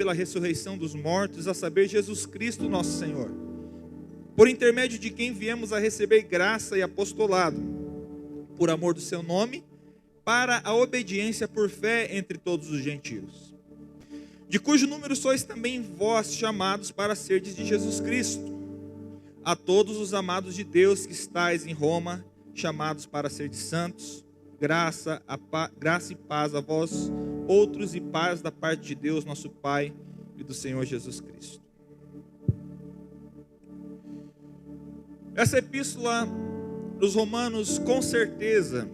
pela ressurreição dos mortos, a saber, Jesus Cristo nosso Senhor, por intermédio de quem viemos a receber graça e apostolado, por amor do seu nome, para a obediência por fé entre todos os gentios, de cujo número sois também vós chamados para serdes de Jesus Cristo. A todos os amados de Deus que estáis em Roma, chamados para serdes santos, graça e paz a vós outros, e paz da parte de Deus nosso Pai e do Senhor Jesus Cristo. Essa epístola dos Romanos, com certeza,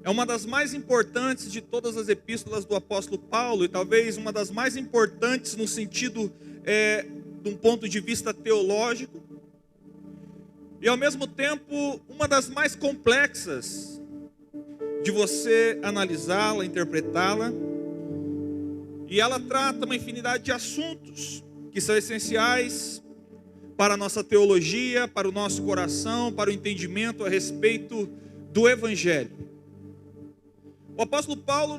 é uma das mais importantes de todas as epístolas do apóstolo Paulo, e talvez uma das mais importantes no sentido de um ponto de vista teológico, e ao mesmo tempo uma das mais complexas de você analisá-la, interpretá-la. E ela trata uma infinidade de assuntos que são essenciais para a nossa teologia, para o nosso coração, para o entendimento a respeito do Evangelho. O apóstolo Paulo,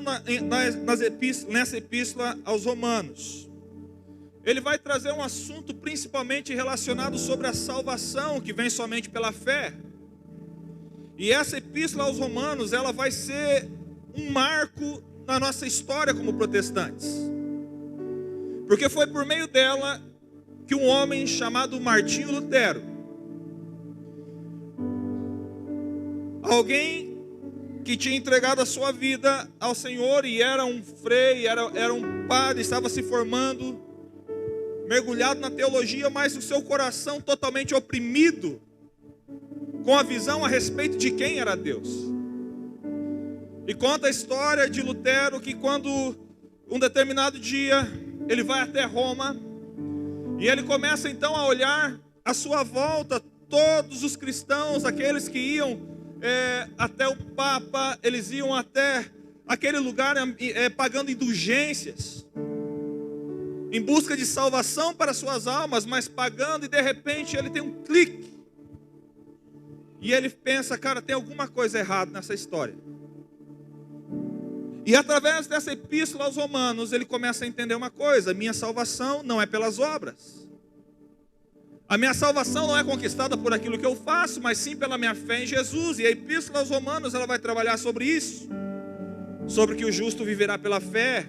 nessa epístola aos Romanos, ele vai trazer um assunto principalmente relacionado sobre a salvação, que vem somente pela fé. E essa epístola aos Romanos, ela vai ser um marco na nossa história como protestantes. Porque foi por meio dela que um homem chamado Martinho Lutero, alguém que tinha entregado a sua vida ao Senhor e era um frei, era um padre, estava se formando, mergulhado na teologia, mas o seu coração totalmente oprimido com a visão a respeito de quem era Deus. E conta a história de Lutero que quando um determinado dia ele vai até Roma e ele começa então a olhar à sua volta todos os cristãos, aqueles que iam até o Papa, eles iam até aquele lugar pagando indulgências, em busca de salvação para suas almas, mas pagando, e de repente ele tem um clique. E ele pensa, cara, tem alguma coisa errada nessa história. E através dessa epístola aos Romanos, ele começa a entender uma coisa: minha salvação não é pelas obras. A minha salvação não é conquistada por aquilo que eu faço, mas sim pela minha fé em Jesus. E a epístola aos Romanos, ela vai trabalhar sobre isso, sobre que o justo viverá pela fé.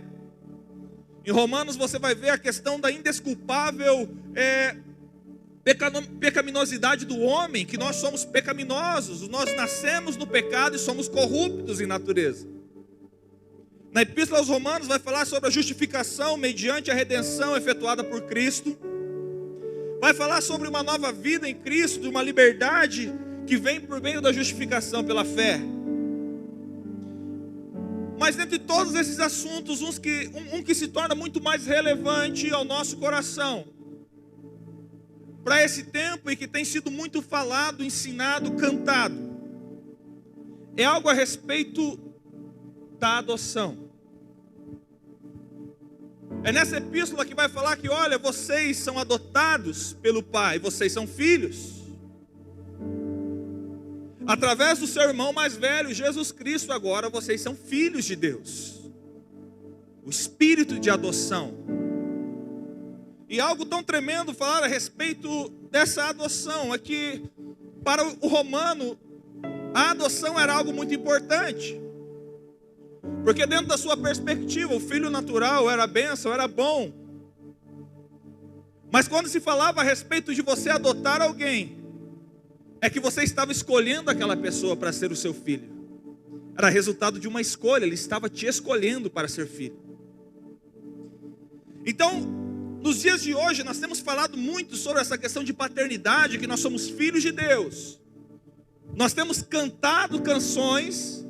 Em Romanos você vai ver a questão da indesculpável pecaminosidade do homem, que nós somos pecaminosos, nós nascemos no pecado e somos corruptos em natureza. Na epístola aos Romanos vai falar sobre a justificação mediante a redenção efetuada por Cristo. Vai falar sobre uma nova vida em Cristo, de uma liberdade que vem por meio da justificação pela fé. Mas dentre todos esses assuntos, um que se torna muito mais relevante ao nosso coração, para esse tempo, e que tem sido muito falado, ensinado, cantado, é algo a respeito da adoção. É nessa epístola que vai falar que, olha, vocês são adotados pelo Pai, vocês são filhos. Através do seu irmão mais velho, Jesus Cristo, agora vocês são filhos de Deus. O espírito de adoção. E algo tão tremendo falar a respeito dessa adoção é que, para o romano, a adoção era algo muito importante. Porque dentro da sua perspectiva, o filho natural era bênção, era bom. Mas quando se falava a respeito de você adotar alguém, é que você estava escolhendo aquela pessoa para ser o seu filho. Era resultado de uma escolha, ele estava te escolhendo para ser filho. Então, nos dias de hoje, nós temos falado muito sobre essa questão de paternidade, que nós somos filhos de Deus. Nós temos cantado canções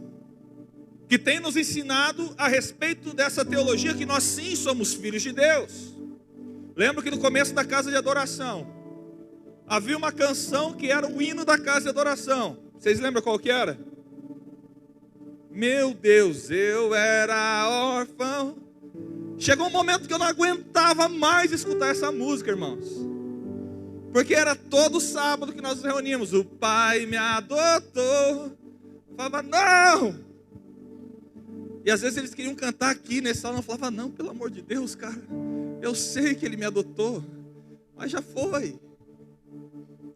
que têm nos ensinado a respeito dessa teologia, que nós sim somos filhos de Deus. Lembro que no começo da casa de adoração, havia uma canção que era o hino da casa de adoração. Vocês lembram qual que era? Meu Deus, eu era órfão. Chegou um momento que eu não aguentava mais escutar essa música, irmãos. Porque era todo sábado que nós nos reuníamos. O Pai me adotou. Eu falava, não! E às vezes eles queriam cantar aqui nesse salão. Eu falava, não, pelo amor de Deus, cara. Eu sei que Ele me adotou, mas já foi.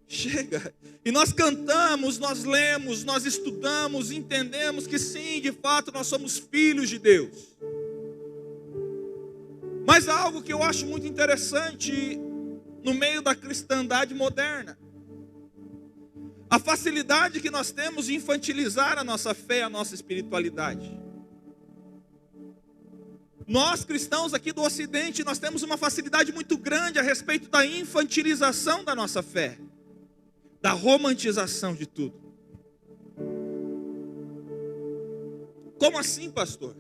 Chega. E nós cantamos, nós lemos, nós estudamos, entendemos que sim, de fato, nós somos filhos de Deus. Mas há algo que eu acho muito interessante no meio da cristandade moderna. A facilidade que nós temos de infantilizar a nossa fé, a nossa espiritualidade. Nós cristãos aqui do Ocidente, nós temos uma facilidade muito grande a respeito da infantilização da nossa fé. Da romantização de tudo. Como assim, pastor?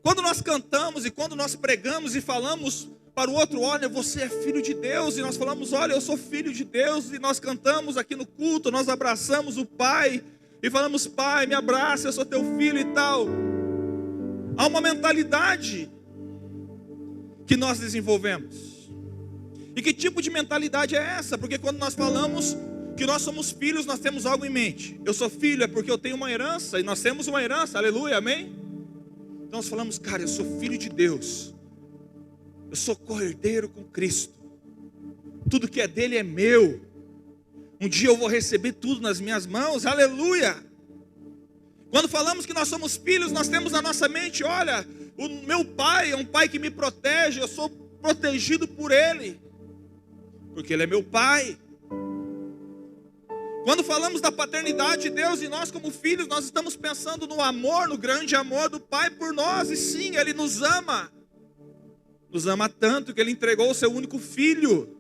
Quando nós cantamos e quando nós pregamos e falamos para o outro, olha, você é filho de Deus, e nós falamos, olha, eu sou filho de Deus, e nós cantamos aqui no culto, nós abraçamos o Pai, e falamos, Pai, me abraça, eu sou teu filho e tal. Há uma mentalidade que nós desenvolvemos. E que tipo de mentalidade é essa? Porque quando nós falamos que nós somos filhos, nós temos algo em mente. Eu sou filho é porque eu tenho uma herança, e nós temos uma herança, aleluia, amém? Então nós falamos, cara, eu sou filho de Deus. Eu sou co-herdeiro com Cristo. Tudo que é dele é meu. Um dia eu vou receber tudo nas minhas mãos, aleluia. Quando falamos que nós somos filhos, nós temos na nossa mente, olha, o meu pai é um pai que me protege, eu sou protegido por ele, porque ele é meu pai. Quando falamos da paternidade de Deus e nós como filhos, nós estamos pensando no amor, no grande amor do Pai por nós, e sim, Ele nos ama. Nos ama tanto que Ele entregou o seu único filho.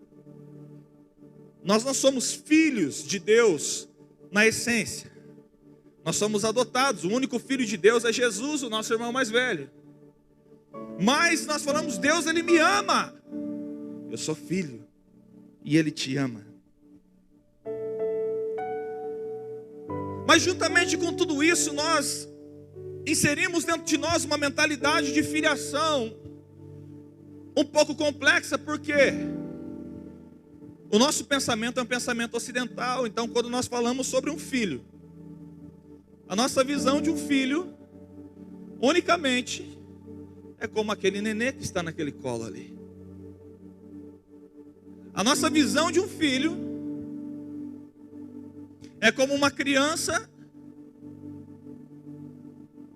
Nós não somos filhos de Deus na essência. Nós somos adotados. O único filho de Deus é Jesus, o nosso irmão mais velho. Mas nós falamos, Deus, Ele me ama. Eu sou filho e Ele te ama. Mas juntamente com tudo isso, nós inserimos dentro de nós uma mentalidade de filiação um pouco complexa, porque o nosso pensamento é um pensamento ocidental. Então, quando nós falamos sobre um filho, a nossa visão de um filho, unicamente, é como aquele nenê que está naquele colo ali. A nossa visão de um filho é como uma criança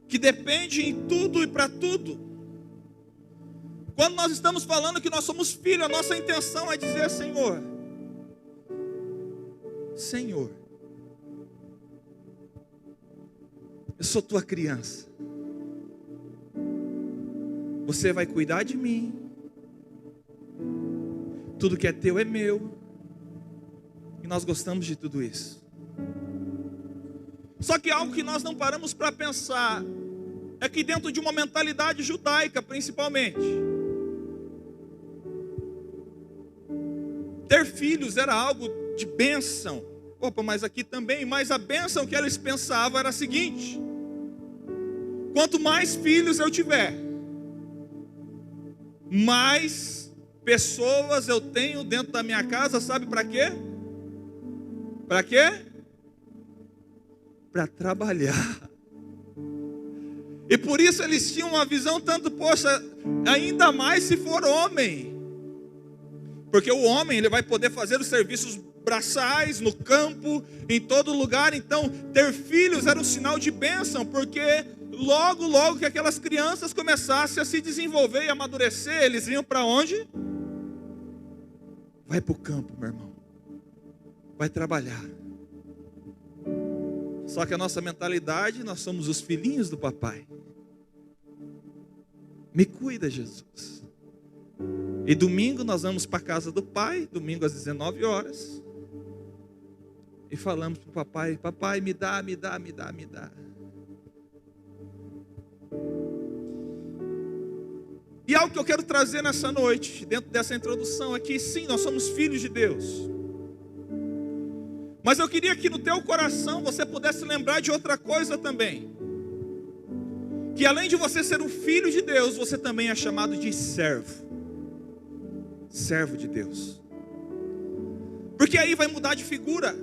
que depende em tudo e para tudo. Quando nós estamos falando que nós somos filhos, a nossa intenção é dizer, Senhor, Senhor, eu sou tua criança. Você vai cuidar de mim. Tudo que é teu é meu. E nós gostamos de tudo isso. Só que algo que nós não paramos para pensar é que dentro de uma mentalidade judaica, principalmente, ter filhos era algo de bênção. Opa, mas aqui também, mas a bênção que eles pensavam era a seguinte: quanto mais filhos eu tiver, mais pessoas eu tenho dentro da minha casa, sabe para quê? Para quê? Para trabalhar. E por isso eles tinham uma visão tanto, poxa, ainda mais se for homem. Porque o homem, ele vai poder fazer os serviços braçais, no campo, em todo lugar. Então, ter filhos era um sinal de bênção, porque logo que aquelas crianças começassem a se desenvolver e amadurecer, eles iam para onde? Vai para o campo, meu irmão. Vai trabalhar. Só que a nossa mentalidade, nós somos os filhinhos do papai. Me cuida, Jesus. E domingo nós vamos para a casa do pai, domingo às 19 horas. E falamos para o papai, papai, me dá. E algo que eu quero trazer nessa noite, dentro dessa introdução aqui, sim, nós somos filhos de Deus. Mas eu queria que no teu coração você pudesse lembrar de outra coisa também. Que além de você ser um filho de Deus, você também é chamado de servo. Servo de Deus. Porque aí vai mudar de figura.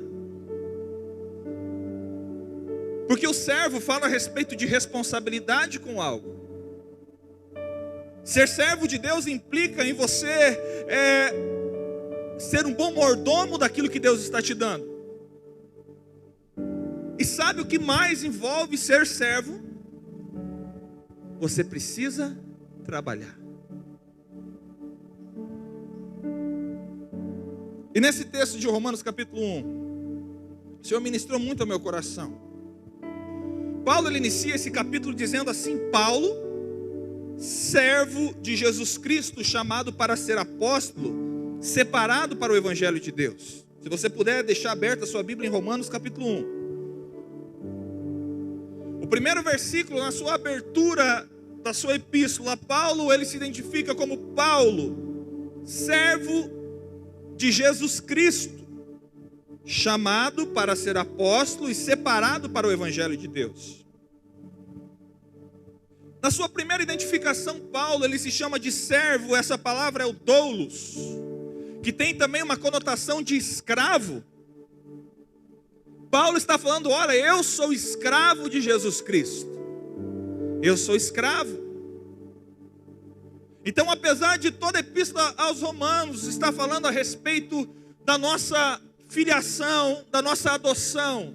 Porque o servo fala a respeito de responsabilidade com algo. Ser servo de Deus implica em você ser um bom mordomo daquilo que Deus está te dando. E sabe o que mais envolve ser servo? Você precisa trabalhar. E nesse texto de Romanos capítulo 1, o Senhor ministrou muito ao meu coração. Paulo, ele inicia esse capítulo dizendo assim: Paulo, servo de Jesus Cristo, chamado para ser apóstolo, separado para o Evangelho de Deus. Se você puder deixar aberta a sua Bíblia em Romanos capítulo 1. O primeiro versículo, na sua abertura da sua epístola, Paulo, ele se identifica como Paulo, servo de Jesus Cristo, chamado para ser apóstolo e separado para o Evangelho de Deus. Na sua primeira identificação, Paulo, ele se chama de servo. Essa palavra é o doulos, que tem também uma conotação de escravo. Paulo está falando: olha, eu sou escravo de Jesus Cristo. Eu sou escravo. Então, apesar de toda a epístola aos Romanos estar falando a respeito da nossa filiação, da nossa adoção,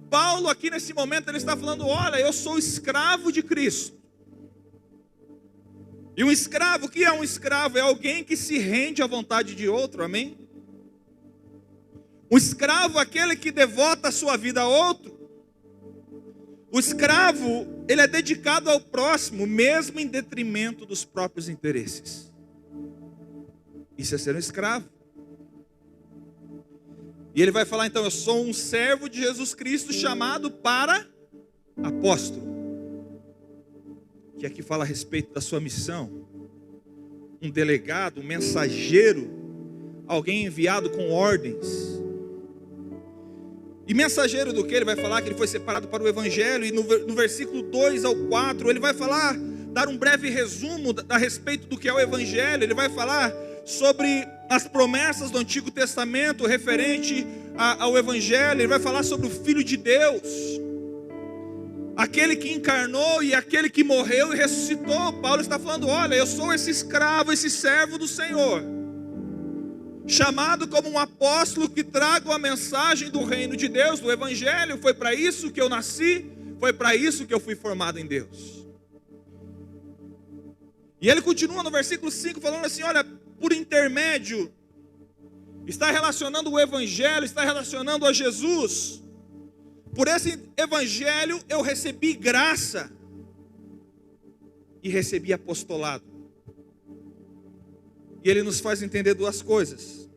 Paulo aqui nesse momento ele está falando: olha, eu sou escravo de Cristo. E um escravo, o que é um escravo? É alguém que se rende à vontade de outro, amém? O escravo é aquele que devota a sua vida a outro. O escravo, ele é dedicado ao próximo, mesmo em detrimento dos próprios interesses. Isso é ser um escravo. E ele vai falar então: eu sou um servo de Jesus Cristo, chamado para apóstolo. Que aqui fala a respeito da sua missão. Um delegado, um mensageiro, alguém enviado com ordens. E mensageiro do que? Ele vai falar que ele foi separado para o Evangelho. E no versículo 2 ao 4, ele vai falar, dar um breve resumo a respeito do que é o Evangelho. Ele vai falar sobre as promessas do Antigo Testamento referente ao Evangelho. Ele vai falar sobre o Filho de Deus, aquele que encarnou e aquele que morreu e ressuscitou. Paulo está falando: olha, eu sou esse escravo, esse servo do Senhor, chamado como um apóstolo que trago a mensagem do reino de Deus, do Evangelho. Foi para isso que eu nasci, foi para isso que eu fui formado em Deus. E ele continua no versículo 5 falando assim: olha, por intermédio, está relacionando o Evangelho, está relacionando a Jesus. Por esse Evangelho eu recebi graça e recebi apostolado. E ele nos faz entender duas coisas.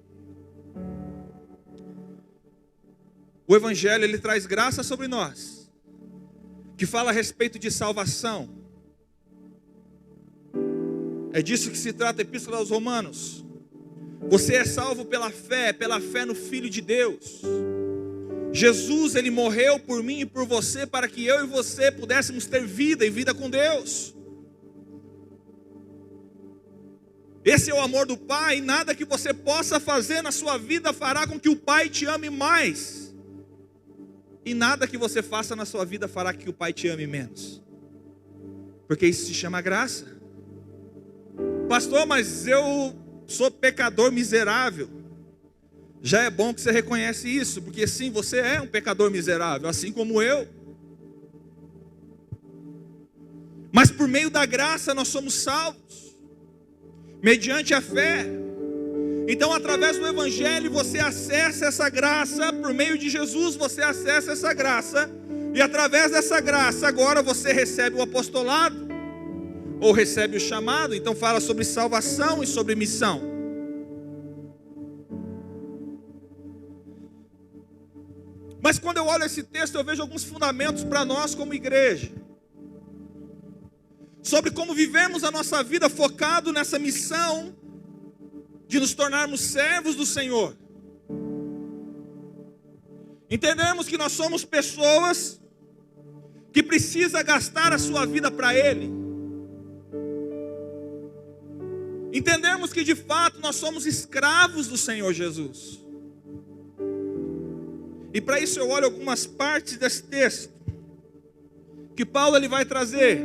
O Evangelho, ele traz graça sobre nós, que fala a respeito de salvação. É disso que se trata a Epístola aos Romanos. Você é salvo pela fé no Filho de Deus. Jesus, ele morreu por mim e por você, para que eu e você pudéssemos ter vida e vida com Deus. Esse é o amor do Pai, e nada que você possa fazer na sua vida fará com que o Pai te ame mais. E nada que você faça na sua vida fará que o Pai te ame menos. Porque isso se chama graça. Pastor, mas eu sou pecador miserável. Já é bom que você reconhece isso, porque sim, você é um pecador miserável, assim como eu. Mas por meio da graça nós somos salvos, mediante a fé. Então, através do Evangelho, você acessa essa graça. Por meio de Jesus, você acessa essa graça. E através dessa graça, agora você recebe o apostolado, ou recebe o chamado. Então fala sobre salvação e sobre missão. Mas quando eu olho esse texto, eu vejo alguns fundamentos para nós como igreja, sobre como vivemos a nossa vida focado nessa missão de nos tornarmos servos do Senhor. Entendemos que nós somos pessoas que precisam gastar a sua vida para Ele. Entendemos que de fato nós somos escravos do Senhor Jesus. E para isso eu olho algumas partes desse texto. que Paulo ele vai trazer.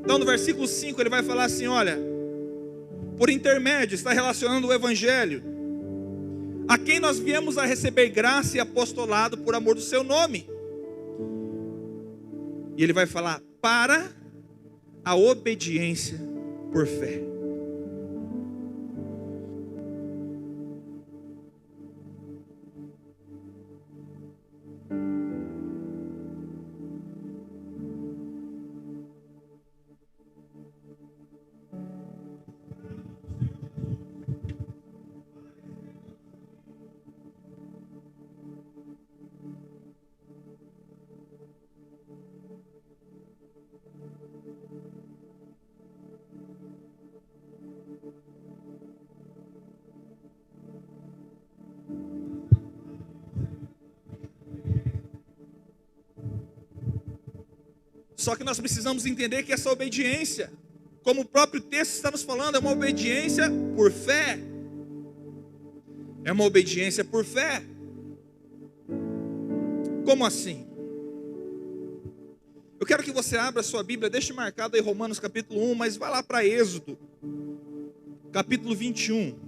Então no versículo 5 ele vai falar assim, olha, por intermédio, está relacionando o evangelho, a quem nós viemos a receber graça e apostolado por amor do seu nome. E ele vai falar, para a obediência por fé. Só que nós precisamos entender que essa obediência, como o próprio texto está nos falando, é uma obediência por fé. É uma obediência por fé. Como assim? Eu quero que você abra a sua Bíblia, deixe marcado aí Romanos capítulo 1, mas vá lá para Êxodo, capítulo 21.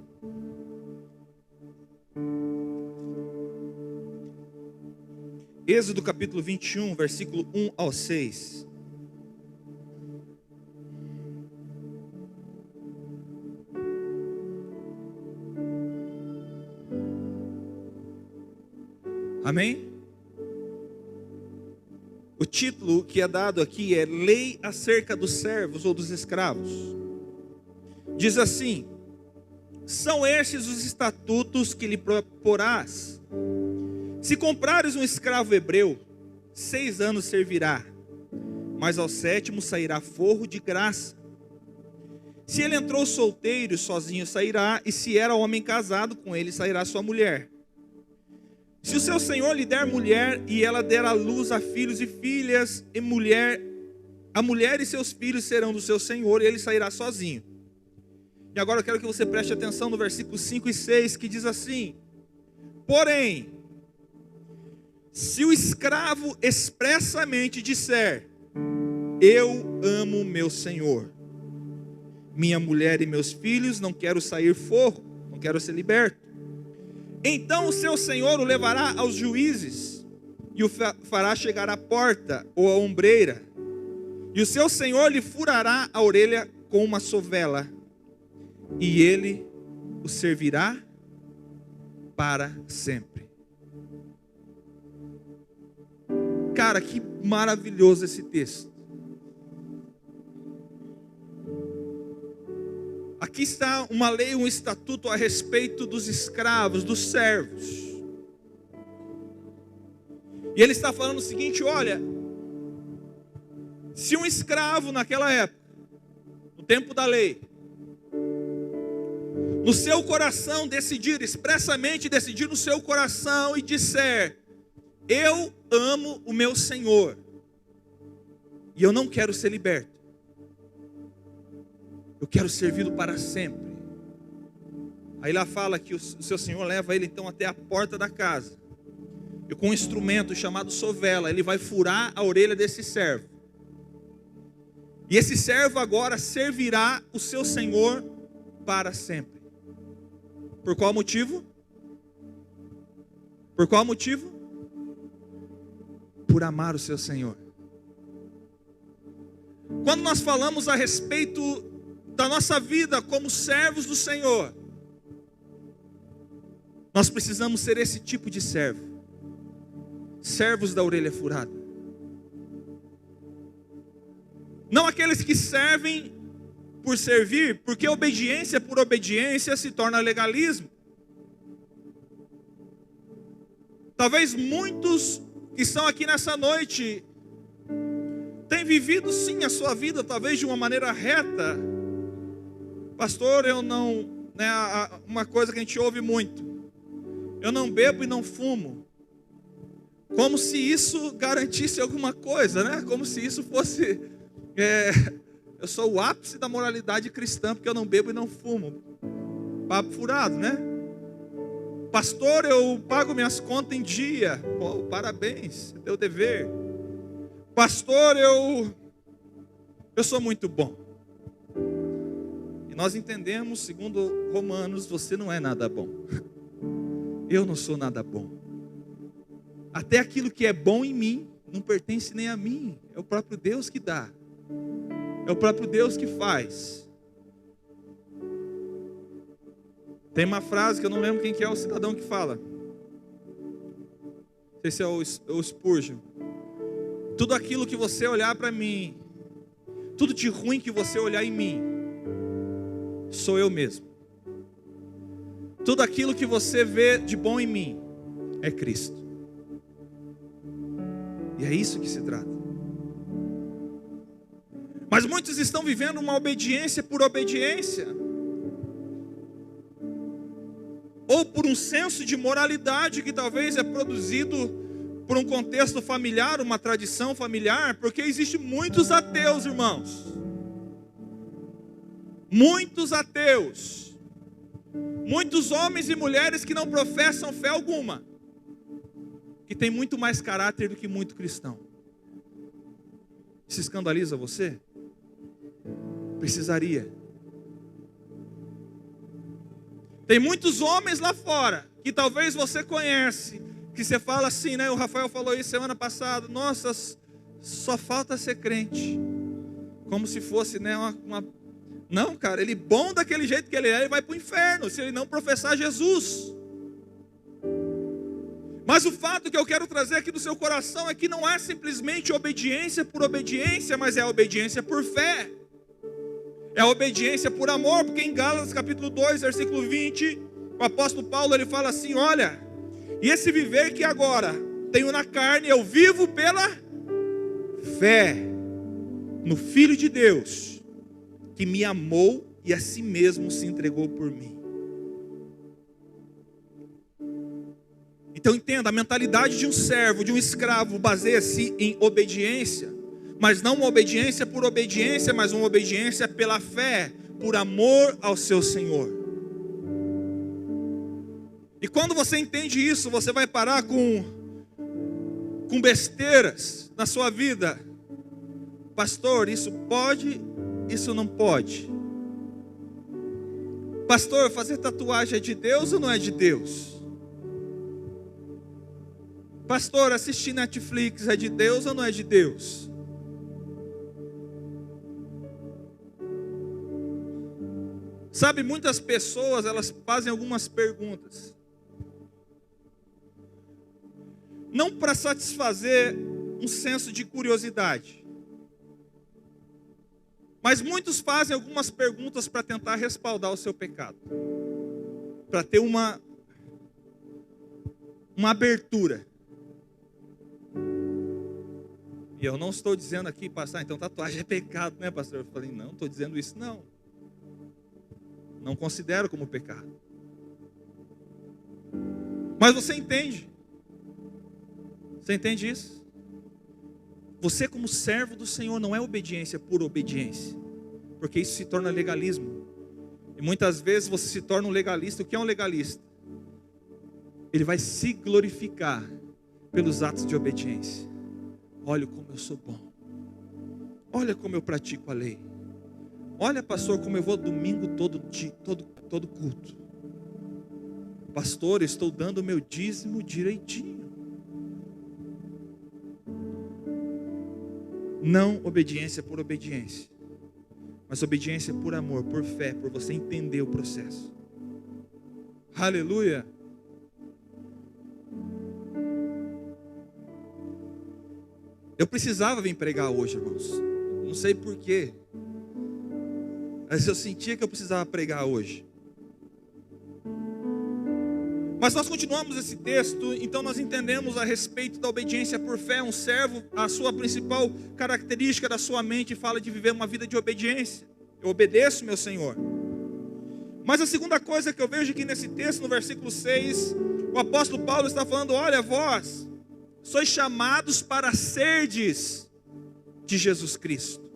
Êxodo capítulo 21, versículo 1 ao 6. Amém? O título que é dado aqui é Lei acerca dos servos ou dos escravos. Diz assim: são estes os estatutos que lhe proporás. Se comprares um escravo hebreu, 6 anos servirá, mas ao 7º sairá forro de graça. Se ele entrou solteiro, sozinho sairá, e se era homem casado, com ele sairá sua mulher. Se o seu senhor lhe der mulher, e ela der à luz a filhos e filhas, a mulher e seus filhos serão do seu senhor, e ele sairá sozinho. E agora eu quero que você preste atenção no versículo 5 e 6, que diz assim: porém, se o escravo expressamente disser, eu amo meu senhor, minha mulher e meus filhos, não quero sair forro, não quero ser liberto, então o seu senhor o levará aos juízes, e o fará chegar à porta ou à ombreira, e o seu senhor lhe furará a orelha com uma sovela, e ele o servirá para sempre. Cara, que maravilhoso esse texto. Aqui está uma lei, um estatuto a respeito dos escravos, dos servos. E ele está falando o seguinte: olha, se um escravo naquela época, no tempo da lei, no seu coração decidir, expressamente decidir no seu coração e disser, eu amo o meu Senhor, e eu não quero ser liberto, eu quero servi-lo para sempre. Aí lá fala que o seu senhor leva ele então até a porta da casa, e com um instrumento chamado sovela, ele vai furar a orelha desse servo. E esse servo agora servirá o seu senhor para sempre. Por qual motivo? Por qual motivo? Por amar o seu senhor. Quando nós falamos a respeito da nossa vida como servos do Senhor, nós precisamos ser esse tipo de servo, servos da orelha furada. Não aqueles que servem por servir, porque obediência por obediência se torna legalismo. Talvez muitos que estão aqui nessa noite têm vivido sim a sua vida talvez de uma maneira reta. Pastor, eu não, uma coisa que a gente ouve muito, eu não bebo e não fumo, como se isso garantisse alguma coisa, né? Como se isso fosse, eu sou o ápice da moralidade cristã, porque eu não bebo e não fumo. Papo furado, né? Pastor, eu pago minhas contas em dia. Pô, parabéns, é teu dever. Pastor, eu sou muito bom. E nós entendemos, segundo Romanos, você não é nada bom. Eu não sou nada bom. Até aquilo que é bom em mim não pertence nem a mim. É o próprio Deus que dá. É o próprio Deus que faz. Tem uma frase que eu não lembro quem que é o cidadão que fala. Não sei se é o Spurgeon. Tudo aquilo que você olhar para mim, tudo de ruim que você olhar em mim, sou eu mesmo. Tudo aquilo que você vê de bom em mim, é Cristo. E é isso que se trata. Mas muitos estão vivendo uma obediência por obediência. Ou por um senso de moralidade que talvez é produzido por um contexto familiar, uma tradição familiar, porque existem muitos ateus, irmãos. Muitos ateus. Muitos homens e mulheres que não professam fé alguma. Que tem muito mais caráter do que muito cristão. Se escandaliza você? Precisaria. Tem muitos homens lá fora, que talvez você conhece, que você fala assim, né? O Rafael falou isso semana passada. Nossa, só falta ser crente. Como se fosse, né, Não, cara, ele bom daquele jeito que ele é, ele vai para o inferno, se ele não professar Jesus. Mas o fato que eu quero trazer aqui do seu coração é que não é simplesmente obediência por obediência, mas é obediência por fé. É obediência por amor, porque em Gálatas capítulo 2, versículo 20, o apóstolo Paulo ele fala assim, olha, e esse viver que agora tenho na carne, eu vivo pela fé no Filho de Deus, que me amou e a si mesmo se entregou por mim. Então entenda, a mentalidade de um servo, de um escravo, baseia-se em obediência, mas não uma obediência por obediência, mas uma obediência pela fé, por amor ao seu Senhor. E quando você entende isso, você vai parar com besteiras na sua vida. Pastor, isso pode, isso não pode. Pastor, fazer tatuagem é de Deus ou não é de Deus? Pastor, assistir Netflix é de Deus ou não é de Deus? Sabe, muitas pessoas, elas fazem algumas perguntas. Não para satisfazer um senso de curiosidade. Mas muitos fazem algumas perguntas para tentar respaldar o seu pecado. Para ter uma abertura. E eu não estou dizendo aqui, pastor, então tatuagem é pecado, né, pastor? Eu falei, não estou dizendo isso, não. Não considero como pecado. Mas você entende? Você entende isso? Você como servo do Senhor não é obediência por obediência. Porque isso se torna legalismo. E muitas vezes você se torna um legalista. O que é um legalista? Ele vai se glorificar pelos atos de obediência. Olha como eu sou bom. Olha como eu pratico a lei. Olha, pastor, como eu vou domingo todo culto. Pastor, eu estou dando o meu dízimo direitinho. Não obediência por obediência, mas obediência por amor, por fé, por você entender o processo. Aleluia. Eu precisava vir pregar hoje, irmãos. Não sei porquê, mas eu sentia que eu precisava pregar hoje. Mas nós continuamos esse texto, então nós entendemos a respeito da obediência por fé. Um servo, a sua principal característica da sua mente fala de viver uma vida de obediência. Eu obedeço, meu Senhor. Mas a segunda coisa que eu vejo aqui nesse texto, no versículo 6, o apóstolo Paulo está falando, olha, vós sois chamados para serdes de Jesus Cristo.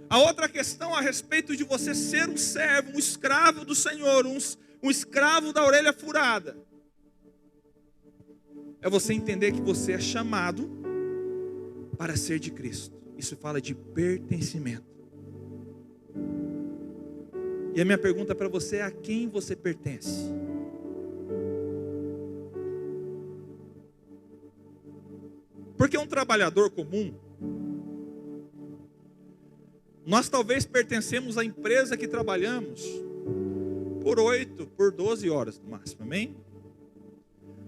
A outra questão a respeito de você ser um servo, um escravo do Senhor, um escravo da orelha furada, é você entender que você é chamado para ser de Cristo. Isso fala de pertencimento. E a minha pergunta para você é: a quem você pertence? Porque um trabalhador comum, nós talvez pertencemos à empresa que trabalhamos por 8, por 12 horas no máximo, amém?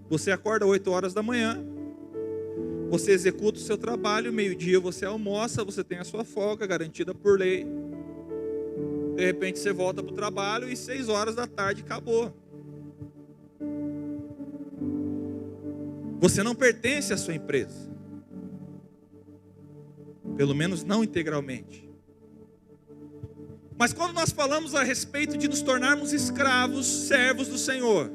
Você acorda 8 horas da manhã, você executa o seu trabalho, meio-dia você almoça, você tem a sua folga garantida por lei. De repente você volta para o trabalho e 6 horas da tarde acabou. Você não pertence à sua empresa. Pelo menos não integralmente. Mas quando nós falamos a respeito de nos tornarmos escravos, servos do Senhor,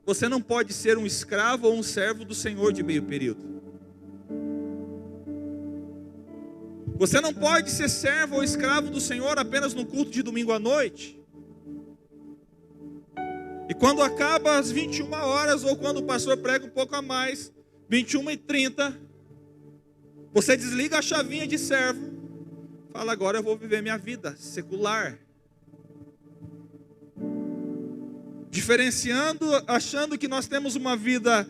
você não pode ser um escravo ou um servo do Senhor de meio período. Você não pode ser servo ou escravo do Senhor apenas no culto de domingo à noite. E quando acaba às 21 horas, ou quando o pastor prega um pouco a mais, 21h30, você desliga a chavinha de servo, fala: agora eu vou viver minha vida secular. Diferenciando, achando que nós temos uma vida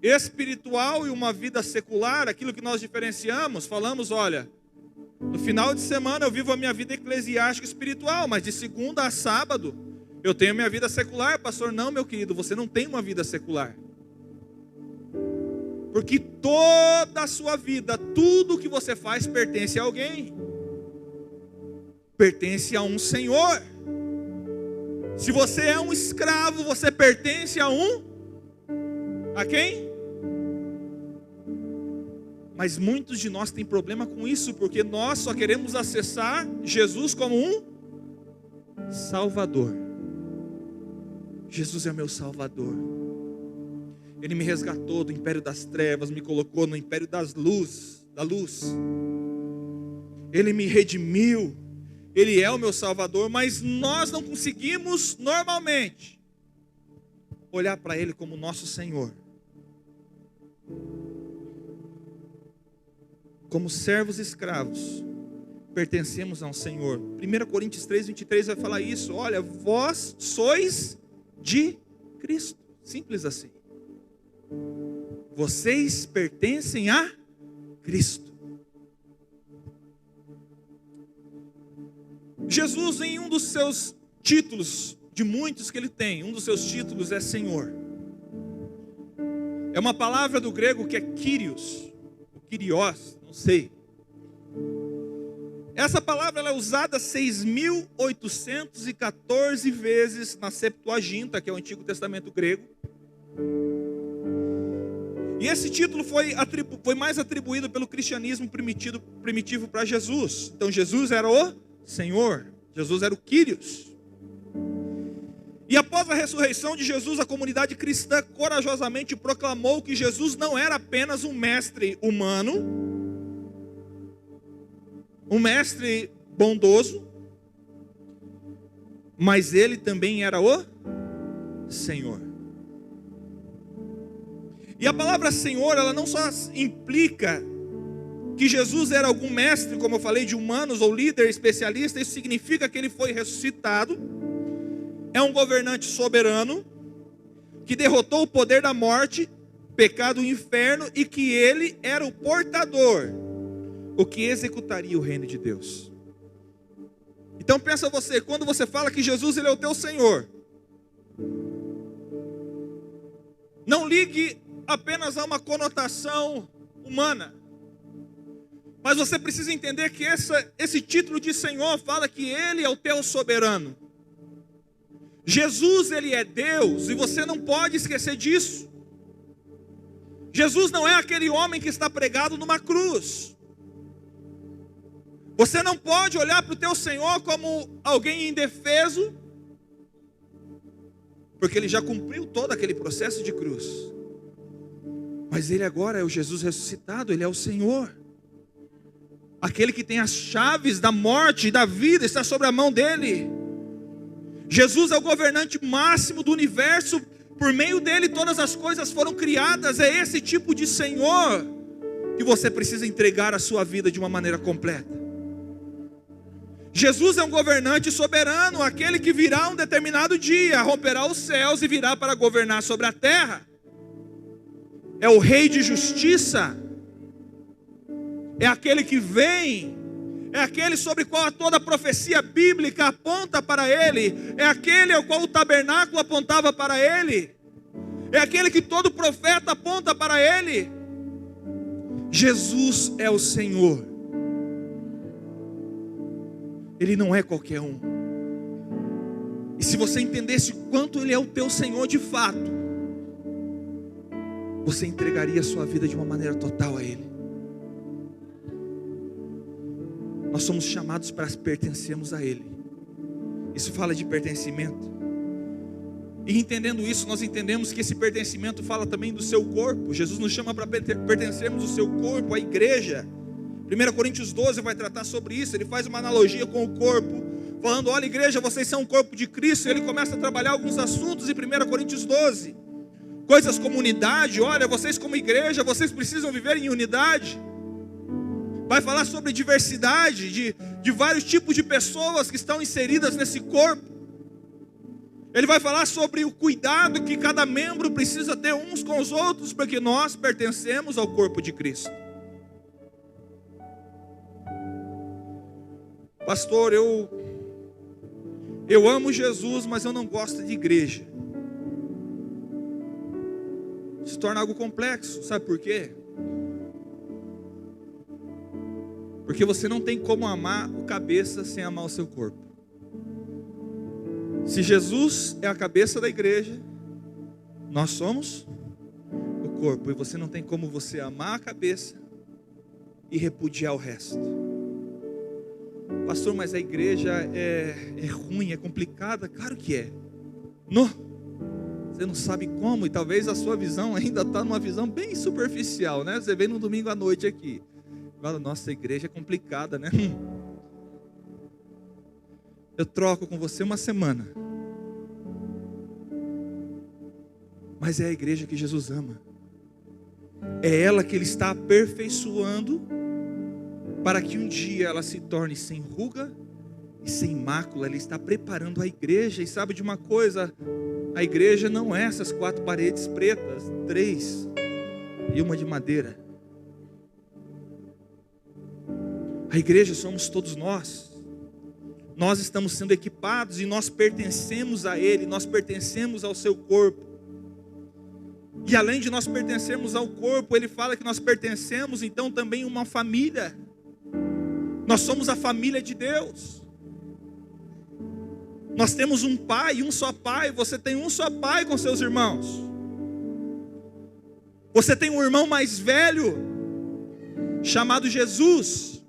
espiritual e uma vida secular. Aquilo que nós diferenciamos, falamos: olha, no final de semana eu vivo a minha vida eclesiástica espiritual, mas de segunda a sábado eu tenho minha vida secular. Pastor, não, meu querido, você não tem uma vida secular. Porque toda a sua vida, tudo que você faz pertence a alguém. Pertence a um Senhor. Se você é um escravo, você pertence a quem? Mas muitos de nós têm problema com isso, porque nós só queremos acessar Jesus como um Salvador. Jesus é meu Salvador. Ele me resgatou do império das trevas, me colocou no império da luz. Ele me redimiu. Ele é o meu Salvador, mas nós não conseguimos normalmente olhar para Ele como nosso Senhor. Como servos escravos, pertencemos a um Senhor. 1 Coríntios 3:23 vai falar isso. Olha, vós sois de Cristo. Simples assim. Vocês pertencem a Cristo. Jesus, em um dos seus títulos, de muitos que ele tem, um dos seus títulos é Senhor. É uma palavra do grego que é Kyrios, ou Kyrios, não sei. Essa palavra ela é usada 6.814 vezes na Septuaginta, que é o Antigo Testamento grego. E esse título foi mais atribuído pelo cristianismo primitivo para Jesus. Então Jesus era o Senhor, Jesus era o Kyrios. E após a ressurreição de Jesus, a comunidade cristã corajosamente proclamou que Jesus não era apenas um mestre humano, um mestre bondoso, mas ele também era o Senhor. E a palavra Senhor, ela não só implica que Jesus era algum mestre, como eu falei, de humanos ou líder especialista. Isso significa que ele foi ressuscitado, é um governante soberano, que derrotou o poder da morte, pecado e inferno, e que ele era o portador, o que executaria o reino de Deus. Então pensa você, quando você fala que Jesus ele é o teu Senhor, não ligue apenas a uma conotação humana, mas você precisa entender que esse título de Senhor fala que Ele é o teu soberano. Jesus, Ele é Deus, e você não pode esquecer disso. Jesus não é aquele homem que está pregado numa cruz. Você não pode olhar para o teu Senhor como alguém indefeso, porque Ele já cumpriu todo aquele processo de cruz. Mas Ele agora é o Jesus ressuscitado, Ele é o Senhor. Aquele que tem as chaves da morte e da vida está sobre a mão dEle. Jesus é o governante máximo do universo. Por meio dEle todas as coisas foram criadas. É esse tipo de Senhor que você precisa entregar a sua vida de uma maneira completa. Jesus é um governante soberano, aquele que virá um determinado dia, romperá os céus e virá para governar sobre a terra. É o Rei de justiça, é aquele que vem, é aquele sobre o qual toda a profecia bíblica aponta para ele, é aquele ao qual o tabernáculo apontava para ele, é aquele que todo profeta aponta para ele. Jesus é o Senhor. Ele não é qualquer um. E se você entendesse quanto Ele é o teu Senhor de fato, você entregaria a sua vida de uma maneira total a Ele. Nós somos chamados para pertencermos a Ele. Isso fala de pertencimento. E entendendo isso, nós entendemos que esse pertencimento fala também do seu corpo. Jesus nos chama para pertencermos ao seu corpo, à igreja. 1 Coríntios 12 vai tratar sobre isso. Ele faz uma analogia com o corpo, falando: olha, igreja, vocês são o corpo de Cristo. E ele começa a trabalhar alguns assuntos em 1 Coríntios 12. Coisas como unidade. Olha, vocês como igreja, vocês precisam viver em unidade. Vai falar sobre diversidade, de vários tipos de pessoas que estão inseridas nesse corpo. Ele vai falar sobre o cuidado que cada membro precisa ter uns com os outros, porque nós pertencemos ao corpo de Cristo. Pastor, eu amo Jesus, mas eu não gosto de igreja. Se torna algo complexo, sabe por quê? Porque você não tem como amar o cabeça sem amar o seu corpo. Se Jesus é a cabeça da igreja, nós somos o corpo. E você não tem como você amar a cabeça e repudiar o resto. Pastor, mas a igreja é ruim, é complicada. Claro que é. Você não sabe como, e talvez a sua visão ainda está numa visão bem superficial, né? Você vem no domingo à noite aqui, fala: nossa, a igreja é complicada, né? Eu troco com você uma semana, mas é a igreja que Jesus ama. É ela que Ele está aperfeiçoando, para que um dia ela se torne sem ruga e sem mácula. Ele está preparando a igreja. E sabe de uma coisa? A igreja não é essas 4 paredes pretas, 3 e uma de madeira. A igreja somos todos nós. Nós estamos sendo equipados e nós pertencemos a Ele, nós pertencemos ao seu corpo. E além de nós pertencermos ao corpo, Ele fala que nós pertencemos então também a uma família. Nós somos a família de Deus. Nós temos um pai, um só pai. Você tem um só pai com seus irmãos. Você tem um irmão mais velho, chamado Jesus.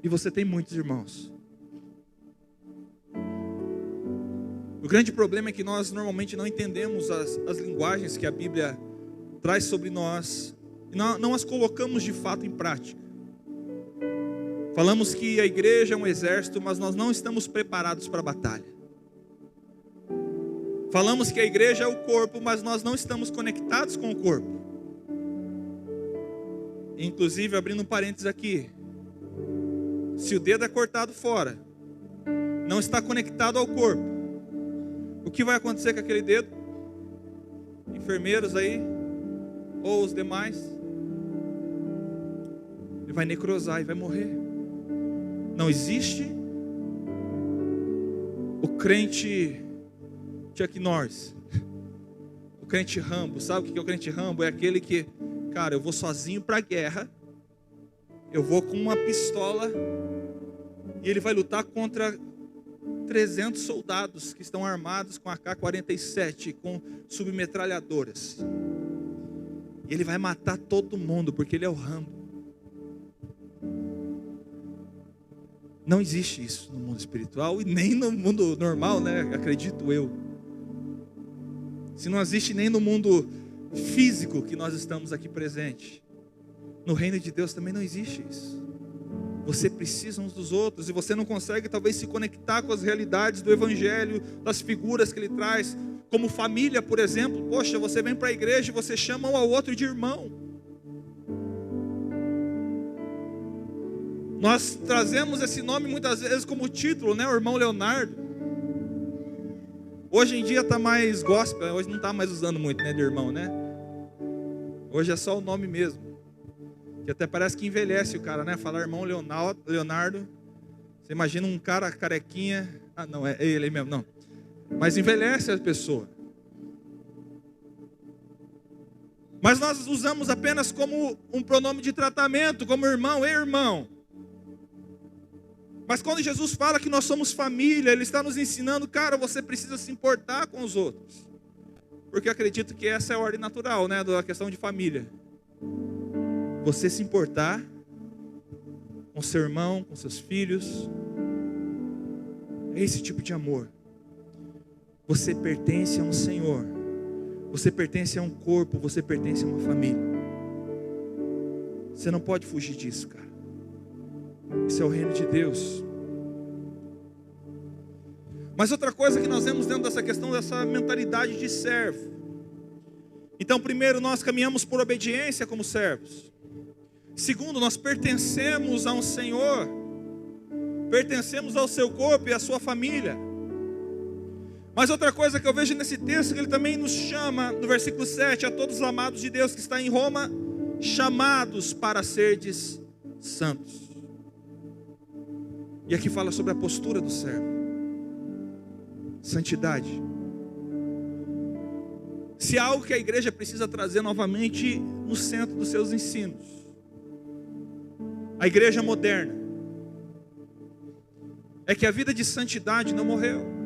E você tem muitos irmãos. O grande problema é que nós normalmente não entendemos as linguagens que a Bíblia traz sobre nós. E não as colocamos de fato em prática. Falamos que a igreja é um exército, mas nós não estamos preparados para a batalha. Falamos que a igreja é o corpo, mas nós não estamos conectados com o corpo. Inclusive, abrindo um parênteses aqui, se o dedo é cortado fora, não está conectado ao corpo, o que vai acontecer com aquele dedo? Enfermeiros aí, ou os demais, ele vai necrosar e vai morrer. Não existe o crente Chuck Norris, o crente Rambo. Sabe o que é o crente Rambo? É aquele que, cara, eu vou sozinho para a guerra, eu vou com uma pistola e ele vai lutar contra 300 soldados que estão armados com AK-47, com submetralhadoras. E ele vai matar todo mundo, porque ele é o Rambo. Não existe isso no mundo espiritual e nem no mundo normal, né? Acredito eu. Se não existe nem no mundo físico que nós estamos aqui presentes, no reino de Deus também não existe isso. Você precisa uns dos outros e você não consegue talvez se conectar com as realidades do Evangelho, das figuras que ele traz, como família, por exemplo. Poxa, você vem para a igreja e você chama um ao outro de irmão. Nós trazemos esse nome muitas vezes como título, né? O irmão Leonardo. Hoje em dia está mais gospel, hoje não está mais usando muito, né, de irmão, né? Hoje é só o nome mesmo. Que até parece que envelhece o cara, né? Falar irmão Leonardo. Você imagina um cara carequinha. Ah, não, é ele mesmo, não. Mas envelhece a pessoa. Mas nós usamos apenas como um pronome de tratamento, como irmão, ei irmão. Mas quando Jesus fala que nós somos família, Ele está nos ensinando, cara, você precisa se importar com os outros. Porque eu acredito que essa é a ordem natural, né, da questão de família. Você se importar com seu irmão, com seus filhos. É esse tipo de amor. Você pertence a um Senhor. Você pertence a um corpo, você pertence a uma família. Você não pode fugir disso, cara. Isso é o reino de Deus. Mas outra coisa que nós vemos dentro dessa questão, dessa mentalidade de servo. Então, primeiro, nós caminhamos por obediência como servos. Segundo, nós pertencemos a um Senhor. Pertencemos ao seu corpo e à sua família. Mas outra coisa que eu vejo nesse texto, que ele também nos chama, no versículo 7, a todos os amados de Deus que está em Roma, chamados para serdes santos. E aqui fala sobre a postura do servo. Santidade. Se há algo que a igreja precisa trazer novamente no centro dos seus ensinos, a igreja moderna, é que a vida de santidade não morreu.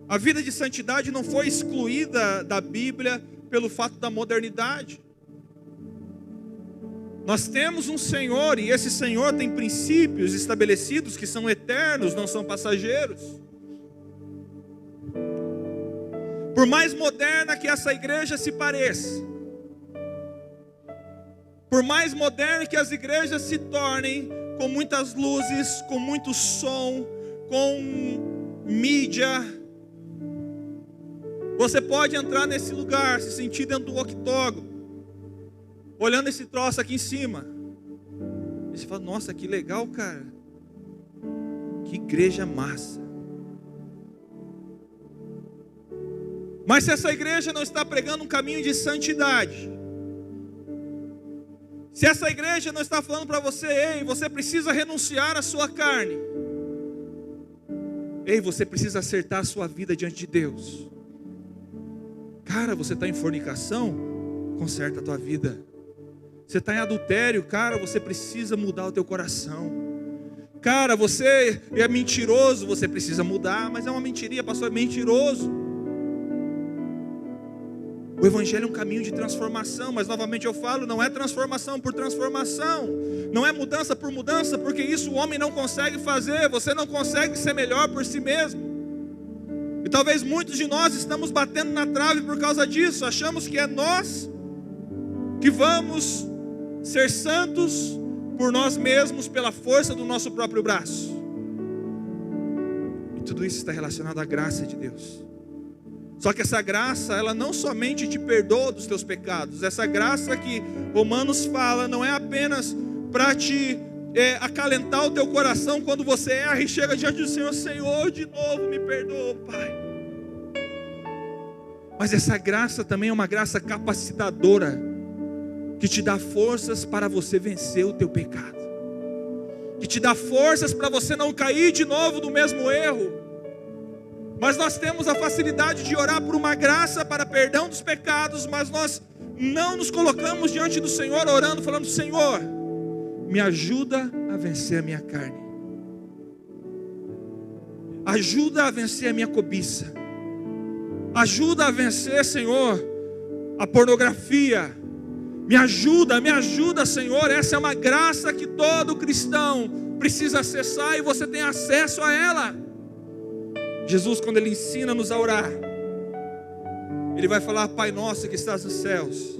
A vida de santidade não foi excluída da Bíblia pelo fato da modernidade. Nós temos um Senhor, e esse Senhor tem princípios estabelecidos que são eternos, não são passageiros. Por mais moderna que essa igreja se pareça, por mais moderna que as igrejas se tornem, com muitas luzes, com muito som, com mídia, você pode entrar nesse lugar, se sentir dentro do octógono, olhando esse troço aqui em cima. E você fala, nossa, que legal, cara. Que igreja massa. Mas se essa igreja não está pregando um caminho de santidade, se essa igreja não está falando para você, ei, você precisa renunciar à sua carne. Ei, você precisa acertar a sua vida diante de Deus. Cara, você está em fornicação? Conserta a tua vida. Você está em adultério? Cara, você precisa mudar o teu coração. Cara, você é mentiroso, você precisa mudar. Mas é uma mentirinha, pastor, é mentiroso. O evangelho é um caminho de transformação. Mas novamente eu falo, não é transformação por transformação. Não é mudança por mudança, porque isso o homem não consegue fazer. Você não consegue ser melhor por si mesmo. E talvez muitos de nós estamos batendo na trave por causa disso. Achamos que é nós que vamos ser santos por nós mesmos, pela força do nosso próprio braço. E tudo isso está relacionado à graça de Deus. Só que essa graça, ela não somente te perdoa dos teus pecados. Essa graça que Romanos fala, não é apenas para te acalentar o teu coração quando você erra e chega diante do Senhor, Senhor, de novo me perdoa, Pai. Mas essa graça também é uma graça capacitadora, que te dá forças para você vencer o teu pecado, que te dá forças para você não cair de novo no mesmo erro. Mas nós temos a facilidade de orar por uma graça para perdão dos pecados, mas nós não nos colocamos diante do Senhor orando, falando, Senhor, me ajuda a vencer a minha carne, ajuda a vencer a minha cobiça, ajuda a vencer, Senhor, a pornografia. Me ajuda, Senhor. Essa é uma graça que todo cristão precisa acessar, e você tem acesso a ela. Jesus, quando Ele ensina-nos a orar, Ele vai falar, Pai nosso que estás nos céus,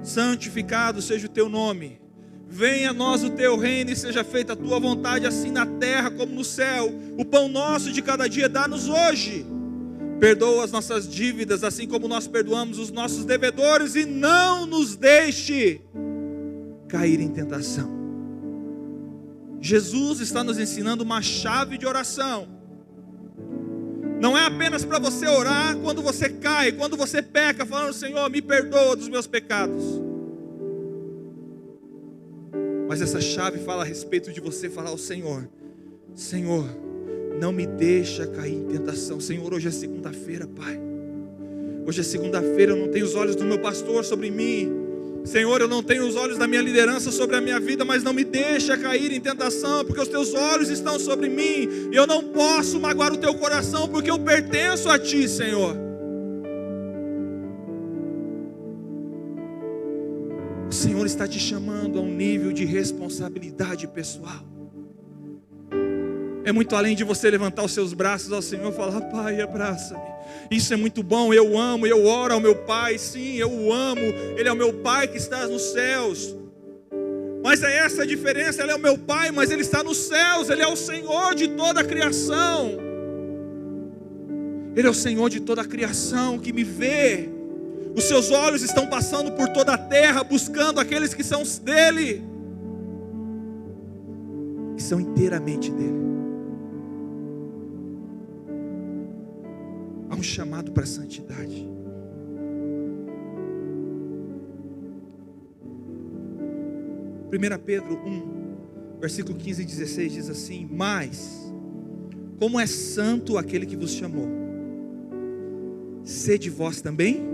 santificado seja o teu nome, venha a nós o teu reino, e seja feita a tua vontade, assim na terra como no céu. O pão nosso de cada dia dá-nos hoje. Perdoa as nossas dívidas, assim como nós perdoamos os nossos devedores, e não nos deixe cair em tentação. Jesus está nos ensinando uma chave de oração. Não é apenas para você orar quando você cai, quando você peca, falando: Senhor, me perdoa dos meus pecados. Mas essa chave fala a respeito de você falar ao Senhor: Senhor, não me deixa cair em tentação. Senhor, hoje é segunda-feira, Pai. Hoje é segunda-feira, eu não tenho os olhos do meu pastor sobre mim. Senhor, eu não tenho os olhos da minha liderança sobre a minha vida, mas não me deixa cair em tentação, porque os teus olhos estão sobre mim, e eu não posso magoar o teu coração, porque eu pertenço a ti, Senhor. O Senhor está te chamando a um nível de responsabilidade pessoal. É muito além de você levantar os seus braços ao Senhor e falar: Pai, abraça-me. Isso é muito bom, eu amo, eu oro ao meu Pai. Sim, eu o amo, Ele é o meu Pai que está nos céus. Mas é essa a diferença: Ele é o meu Pai, mas Ele está nos céus. Ele é o Senhor de toda a criação. Ele é o Senhor de toda a criação que me vê. Os seus olhos estão passando por toda a terra, buscando aqueles que são dele, que são inteiramente dele. Há um chamado para a santidade. Primeira Pedro 1, versículo 15 e 16 diz assim: Mas, como é santo aquele que vos chamou, sede vós também,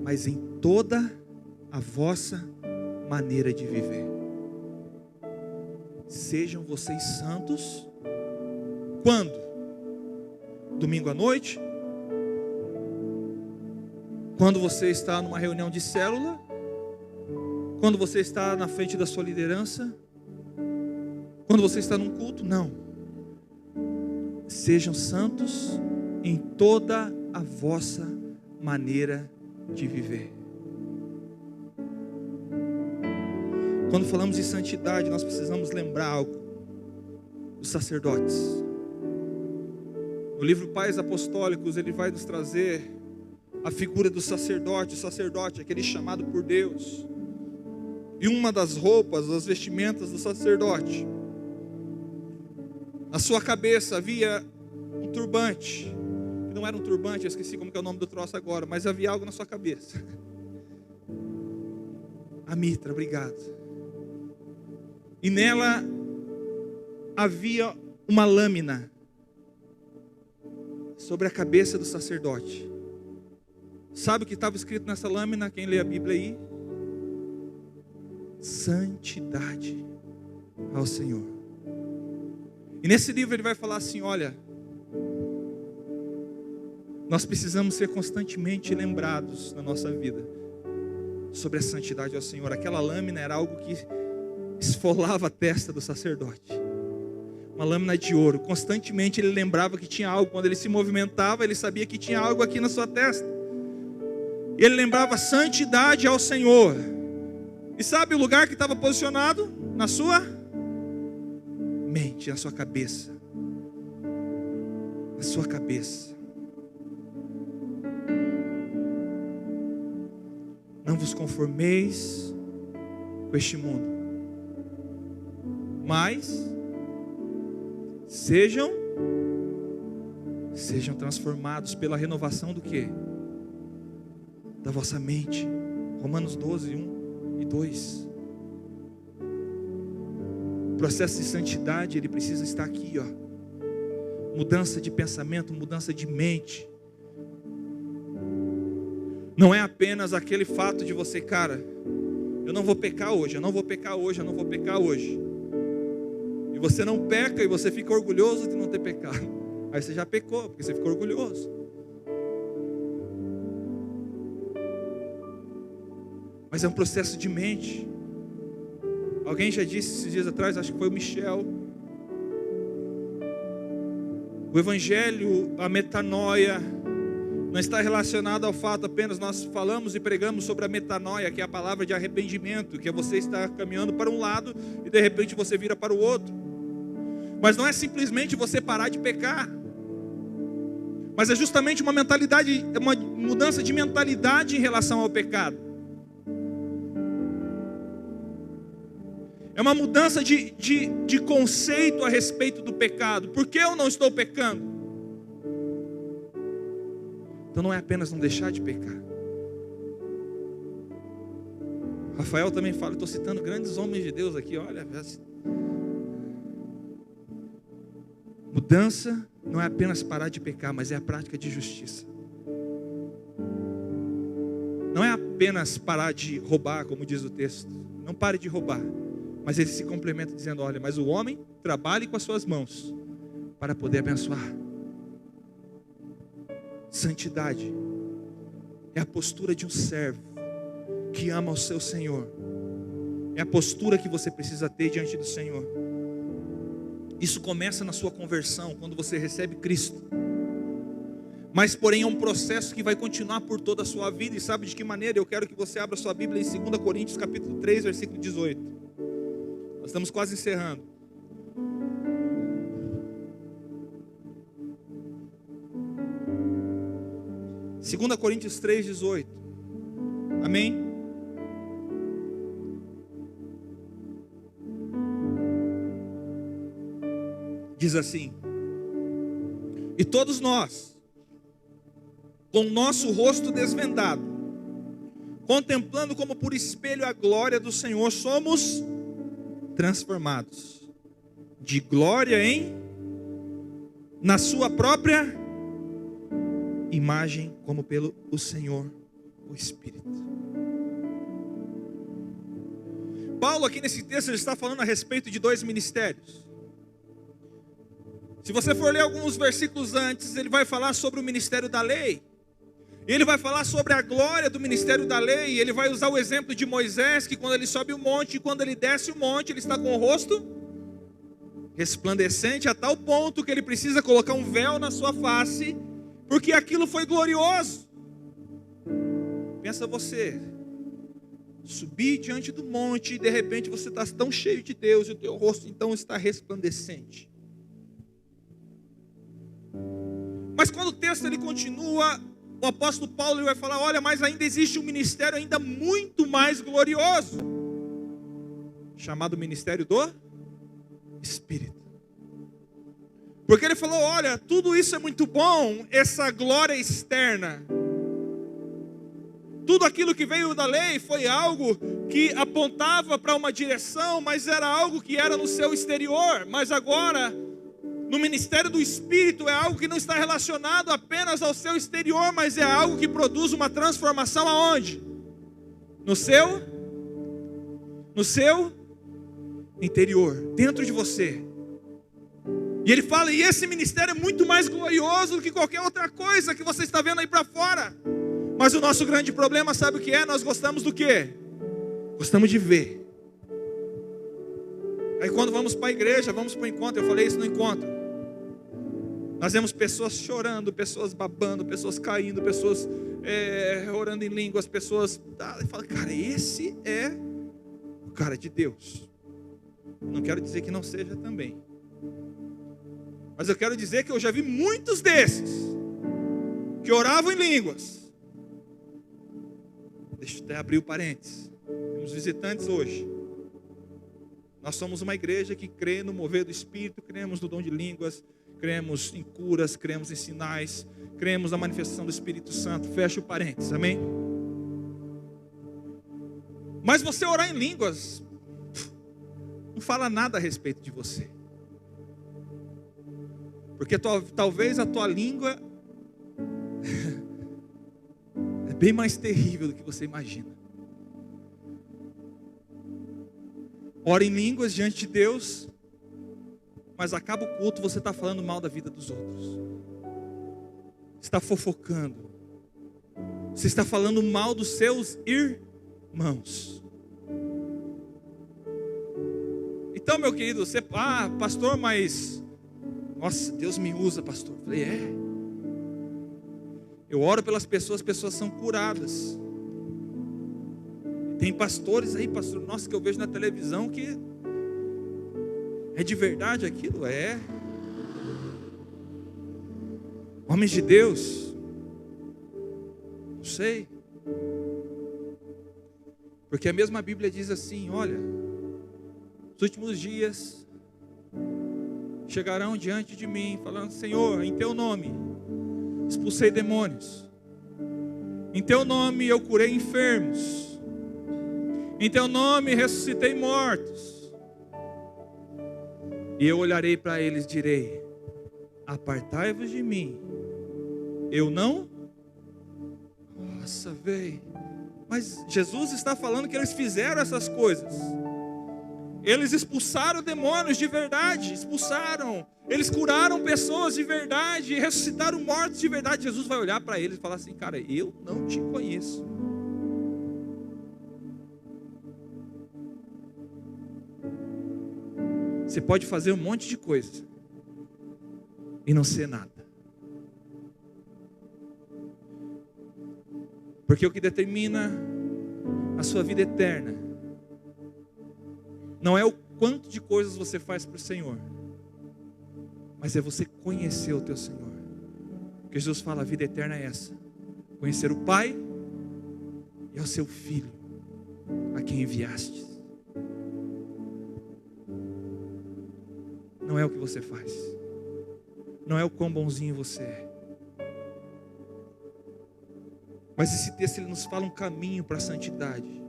mas em toda a vossa maneira de viver. Sejam vocês santos. Quando? Domingo à noite? Quando você está numa reunião de célula? Quando você está na frente da sua liderança? Quando você está num culto? Não. Sejam santos em toda a vossa maneira de viver. Quando falamos de santidade, nós precisamos lembrar algo: os sacerdotes. No livro Pais Apostólicos, ele vai nos trazer a figura do sacerdote. O sacerdote, aquele chamado por Deus. E uma das roupas, as vestimentas do sacerdote, na sua cabeça havia um turbante. Não era um turbante, eu esqueci como que é o nome do troço agora, mas havia algo na sua cabeça. A mitra, obrigado. E nela havia uma lâmina sobre a cabeça do sacerdote. Sabe o que estava escrito nessa lâmina? Quem lê a Bíblia aí? Santidade ao Senhor. E nesse livro ele vai falar assim: olha, nós precisamos ser constantemente lembrados na nossa vida sobre a santidade ao Senhor. Aquela lâmina era algo que esfolava a testa do sacerdote. Uma lâmina de ouro. Constantemente ele lembrava que tinha algo. Quando ele se movimentava, ele sabia que tinha algo aqui na sua testa. E ele lembrava santidade ao Senhor. E sabe o lugar que estava posicionado? Na sua mente, na sua cabeça. Na sua cabeça. Não vos conformeis com este mundo, mas sejam transformados pela renovação do quê? Da vossa mente. Romanos 12, 1 e 2. O processo de santidade, ele precisa estar aqui, ó. Mudança de pensamento, mudança de mente. Não é apenas aquele fato de você, cara, eu não vou pecar hoje, eu não vou pecar hoje, eu não vou pecar hoje. E você não peca e você fica orgulhoso de não ter pecado. Aí você já pecou, porque você ficou orgulhoso. Mas é um processo de mente. Alguém já disse esses dias atrás, acho que foi o Michel. O evangelho, a metanoia, não está relacionado ao fato apenas nós falamos e pregamos sobre a metanoia, que é a palavra de arrependimento, que é você estar caminhando para um lado e de repente você vira para o outro. Mas não é simplesmente você parar de pecar, Mas é justamente uma mudança de mentalidade em relação ao pecado. É uma mudança de conceito a respeito do pecado. Por que eu não estou pecando? Então não é apenas não deixar de pecar. Rafael também fala, estou citando grandes homens de Deus aqui, olha. Mudança não é apenas parar de pecar, mas é a prática de justiça. Não é apenas parar de roubar, como diz o texto. Não pare de roubar. Mas ele se complementa dizendo, olha, mas o homem trabalhe com as suas mãos para poder abençoar. Santidade é a postura de um servo que ama o seu Senhor. É a postura que você precisa ter diante do Senhor. Isso começa na sua conversão, quando você recebe Cristo. Mas porém é um processo que vai continuar por toda a sua vida. E sabe de que maneira? Eu quero que você abra sua Bíblia em 2 Coríntios capítulo 3, versículo 18. Nós estamos quase encerrando. Segunda Coríntios 3, 18. Amém? Diz assim: e todos nós, com o nosso rosto desvendado, contemplando como por espelho a glória do Senhor, somos transformados de glória na sua própria imagem, como pelo o Senhor, o Espírito. Paulo aqui nesse texto ele está falando a respeito de dois ministérios. Se você for ler alguns versículos antes, ele vai falar sobre o ministério da lei. Ele vai falar sobre a glória do ministério da lei. Ele vai usar o exemplo de Moisés, que quando ele sobe o monte e quando ele desce o monte, ele está com o rosto resplandecente a tal ponto que ele precisa colocar um véu na sua face, porque aquilo foi glorioso. Pensa você, subir diante do monte e de repente você está tão cheio de Deus e o teu rosto então está resplandecente. Mas quando o texto ele continua, o apóstolo Paulo ele vai falar, olha, mas ainda existe um ministério ainda muito mais glorioso, chamado ministério do Espírito. Porque ele falou, olha, tudo isso é muito bom, essa glória externa. Tudo aquilo que veio da lei foi algo que apontava para uma direção, mas era algo que era no seu exterior. Mas agora, no ministério do Espírito, é algo que não está relacionado apenas ao seu exterior, mas é algo que produz uma transformação aonde? No seu interior, dentro de você. E ele fala, e esse ministério é muito mais glorioso do que qualquer outra coisa que você está vendo aí para fora. Mas o nosso grande problema, sabe o que é? Nós gostamos do quê? Gostamos de ver. Aí quando vamos para a igreja, vamos para o encontro, eu falei isso no encontro. Nós vemos pessoas chorando, pessoas babando, pessoas caindo, pessoas orando em línguas, pessoas... E fala, cara, esse é o cara de Deus. Não quero dizer que não seja também. Mas eu quero dizer que eu já vi muitos desses que oravam em línguas. Deixa eu até abrir o parênteses. Temos visitantes hoje. Nós somos uma igreja que crê no mover do Espírito, cremos no dom de línguas, cremos em curas, cremos em sinais, cremos na manifestação do Espírito Santo. Fecha o parênteses, amém? Mas você orar em línguas não fala nada a respeito de você. Porque talvez a tua língua é bem mais terrível do que você imagina. Ora em línguas diante de Deus, mas acaba o culto, você está falando mal da vida dos outros. Você está fofocando. Você está falando mal dos seus irmãos. Então, meu querido, você, pastor, mas... Nossa, Deus me usa, pastor. Eu falei, eu oro pelas pessoas, as pessoas são curadas. Tem pastores aí, pastor, nossa, que eu vejo na televisão que é de verdade aquilo, Homens de Deus, não sei. Porque a mesma Bíblia diz assim, olha, os últimos dias chegarão diante de mim, falando, Senhor, em teu nome expulsei demônios, em teu nome eu curei enfermos, em teu nome ressuscitei mortos. E eu olharei para eles e direi, apartai-vos de mim, eu não. Nossa, velho. Mas Jesus está falando que eles fizeram essas coisas. Eles expulsaram demônios de verdade, expulsaram. Eles curaram pessoas de verdade, ressuscitaram mortos de verdade. Jesus vai olhar para eles e falar assim, cara, eu não te conheço. Você pode fazer um monte de coisa e não ser nada. Porque o que determina a sua vida eterna não é o quanto de coisas você faz para o Senhor, mas é você conhecer o teu Senhor. Porque Jesus fala, a vida eterna é essa: conhecer o Pai e ao seu Filho, a quem enviaste. Não é o que você faz, não é o quão bonzinho você é. Mas esse texto ele nos fala um caminho para a santidade.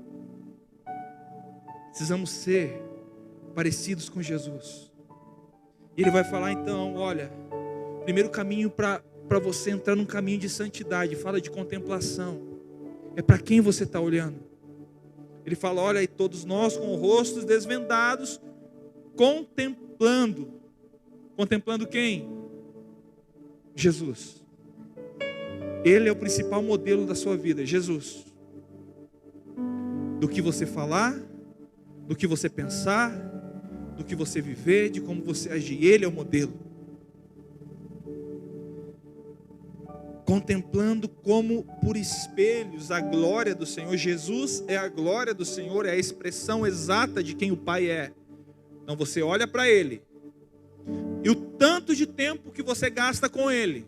Precisamos ser parecidos com Jesus. E ele vai falar então, olha, primeiro caminho para você entrar num caminho de santidade, fala de contemplação. É para quem você está olhando. Ele fala, olha, e todos nós com rostos desvendados, contemplando. Contemplando quem? Jesus. Ele é o principal modelo da sua vida, Jesus. Do que você falar, do que você pensar, do que você viver, de como você agir. Ele é o modelo. Contemplando como por espelhos a glória do Senhor. Jesus é a glória do Senhor, é a expressão exata de quem o Pai é. Então você olha para Ele. E o tanto de tempo que você gasta com Ele.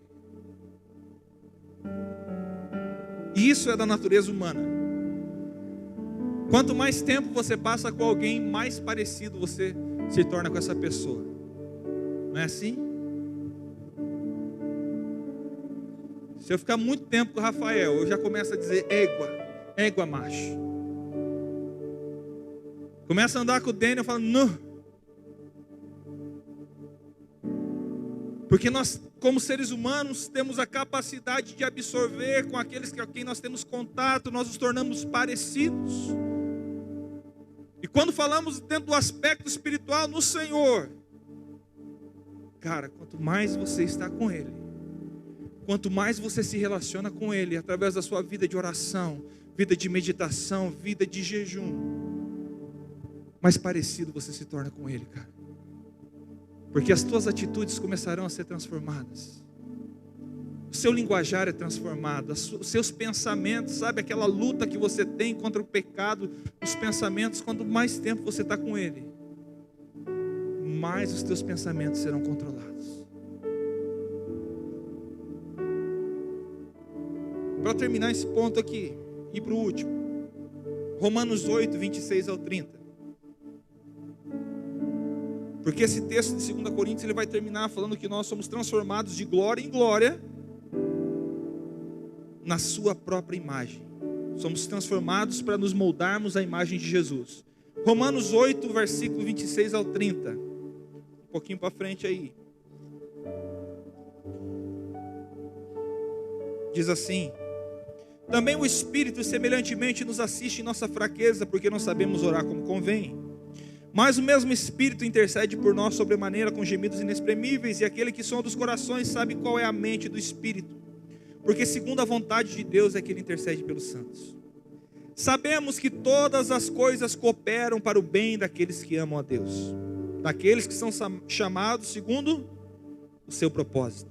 Isso é da natureza humana. Quanto mais tempo você passa com alguém, mais parecido você se torna com essa pessoa. Não é assim? Se eu ficar muito tempo com o Rafael, eu já começo a dizer égua macho. Começa a andar com o Daniel, eu falo, não. Porque nós, como seres humanos, temos a capacidade de absorver com aqueles com quem nós temos contato, nós nos tornamos parecidos. E quando falamos dentro do aspecto espiritual no Senhor, cara, quanto mais você está com Ele, quanto mais você se relaciona com Ele, através da sua vida de oração, vida de meditação, vida de jejum, mais parecido você se torna com Ele, cara. Porque as tuas atitudes começarão a ser transformadas. O seu linguajar é transformado. Os seus pensamentos, sabe? Aquela luta que você tem contra o pecado. Os pensamentos, quanto mais tempo você está com Ele, mais os teus pensamentos serão controlados. Para terminar esse ponto aqui, e para o último. Romanos 8, 26 ao 30. Porque esse texto de 2 Coríntios ele vai terminar falando que nós somos transformados de glória em glória na sua própria imagem. Somos transformados para nos moldarmos à imagem de Jesus. Romanos 8, versículo 26 ao 30. Um pouquinho para frente aí. Diz assim: também o Espírito semelhantemente nos assiste em nossa fraqueza, porque não sabemos orar como convém. Mas o mesmo Espírito intercede por nós sobremaneira com gemidos inexprimíveis, e aquele que sonda os corações sabe qual é a mente do Espírito, porque segundo a vontade de Deus é que Ele intercede pelos santos. Sabemos que todas as coisas cooperam para o bem daqueles que amam a Deus, daqueles que são chamados segundo o seu propósito.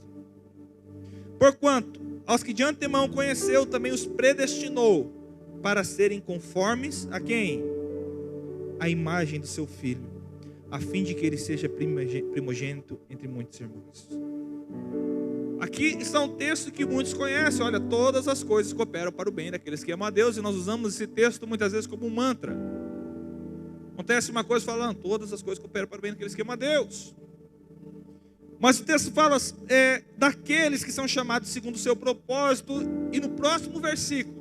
Porquanto, aos que de antemão conheceu, também os predestinou para serem conformes a quem? A imagem do seu Filho, a fim de que ele seja primogênito entre muitos irmãos. aqui está um texto que muitos conhecem. Olha, todas as coisas cooperam para o bem daqueles que amam a Deus. E nós usamos esse texto muitas vezes como um mantra. Acontece uma coisa falando, todas as coisas cooperam para o bem daqueles que amam a Deus. Mas o texto fala daqueles que são chamados segundo o seu propósito. E no próximo versículo,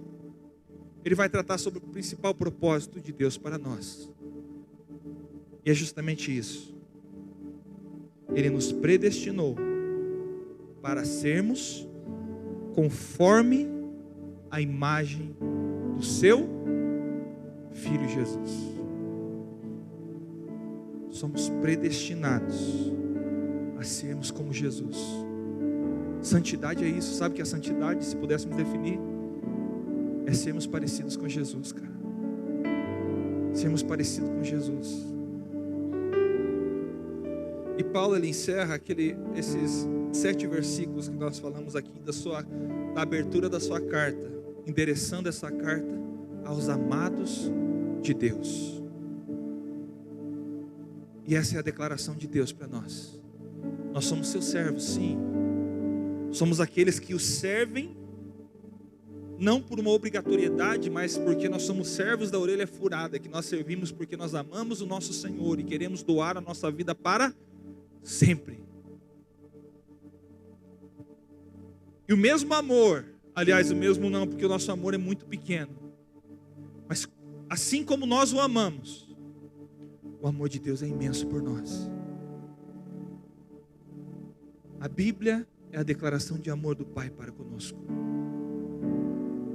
ele vai tratar sobre o principal propósito de Deus para nós. E é justamente isso. Ele nos predestinou para sermos conforme a imagem do seu Filho Jesus. Somos predestinados a sermos como Jesus. Santidade é isso. Sabe que a santidade, se pudéssemos definir, é sermos parecidos com Jesus, cara. Sermos parecidos com Jesus. E Paulo, ele encerra esses 7 versículos que nós falamos aqui da abertura da sua carta, endereçando essa carta aos amados de Deus. E essa é a declaração de Deus para nós. Nós somos seus servos, sim. Somos aqueles que o servem, não por uma obrigatoriedade, mas porque nós somos servos da orelha furada, que nós servimos porque nós amamos o nosso Senhor e queremos doar a nossa vida para sempre. E o mesmo amor, aliás, o mesmo não, porque o nosso amor é muito pequeno, mas assim como nós o amamos, o amor de Deus é imenso por nós. A Bíblia é a declaração de amor do Pai para conosco.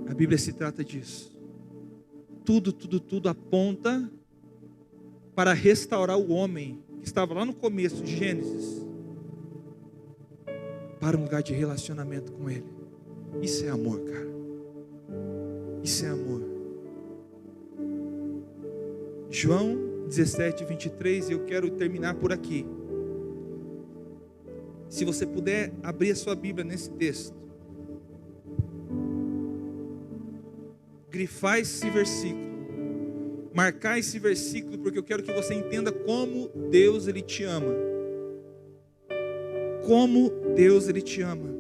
A Bíblia se trata disso. Tudo aponta para restaurar o homem que estava lá no começo de Gênesis para um lugar de relacionamento com Ele. Isso é amor, cara. Isso é amor. João 17, 23, eu quero terminar por aqui. Se você puder abrir a sua Bíblia nesse texto, grifar esse versículo, marcar esse versículo, porque eu quero que você entenda como Deus, Ele te ama. Como Deus, Ele te ama.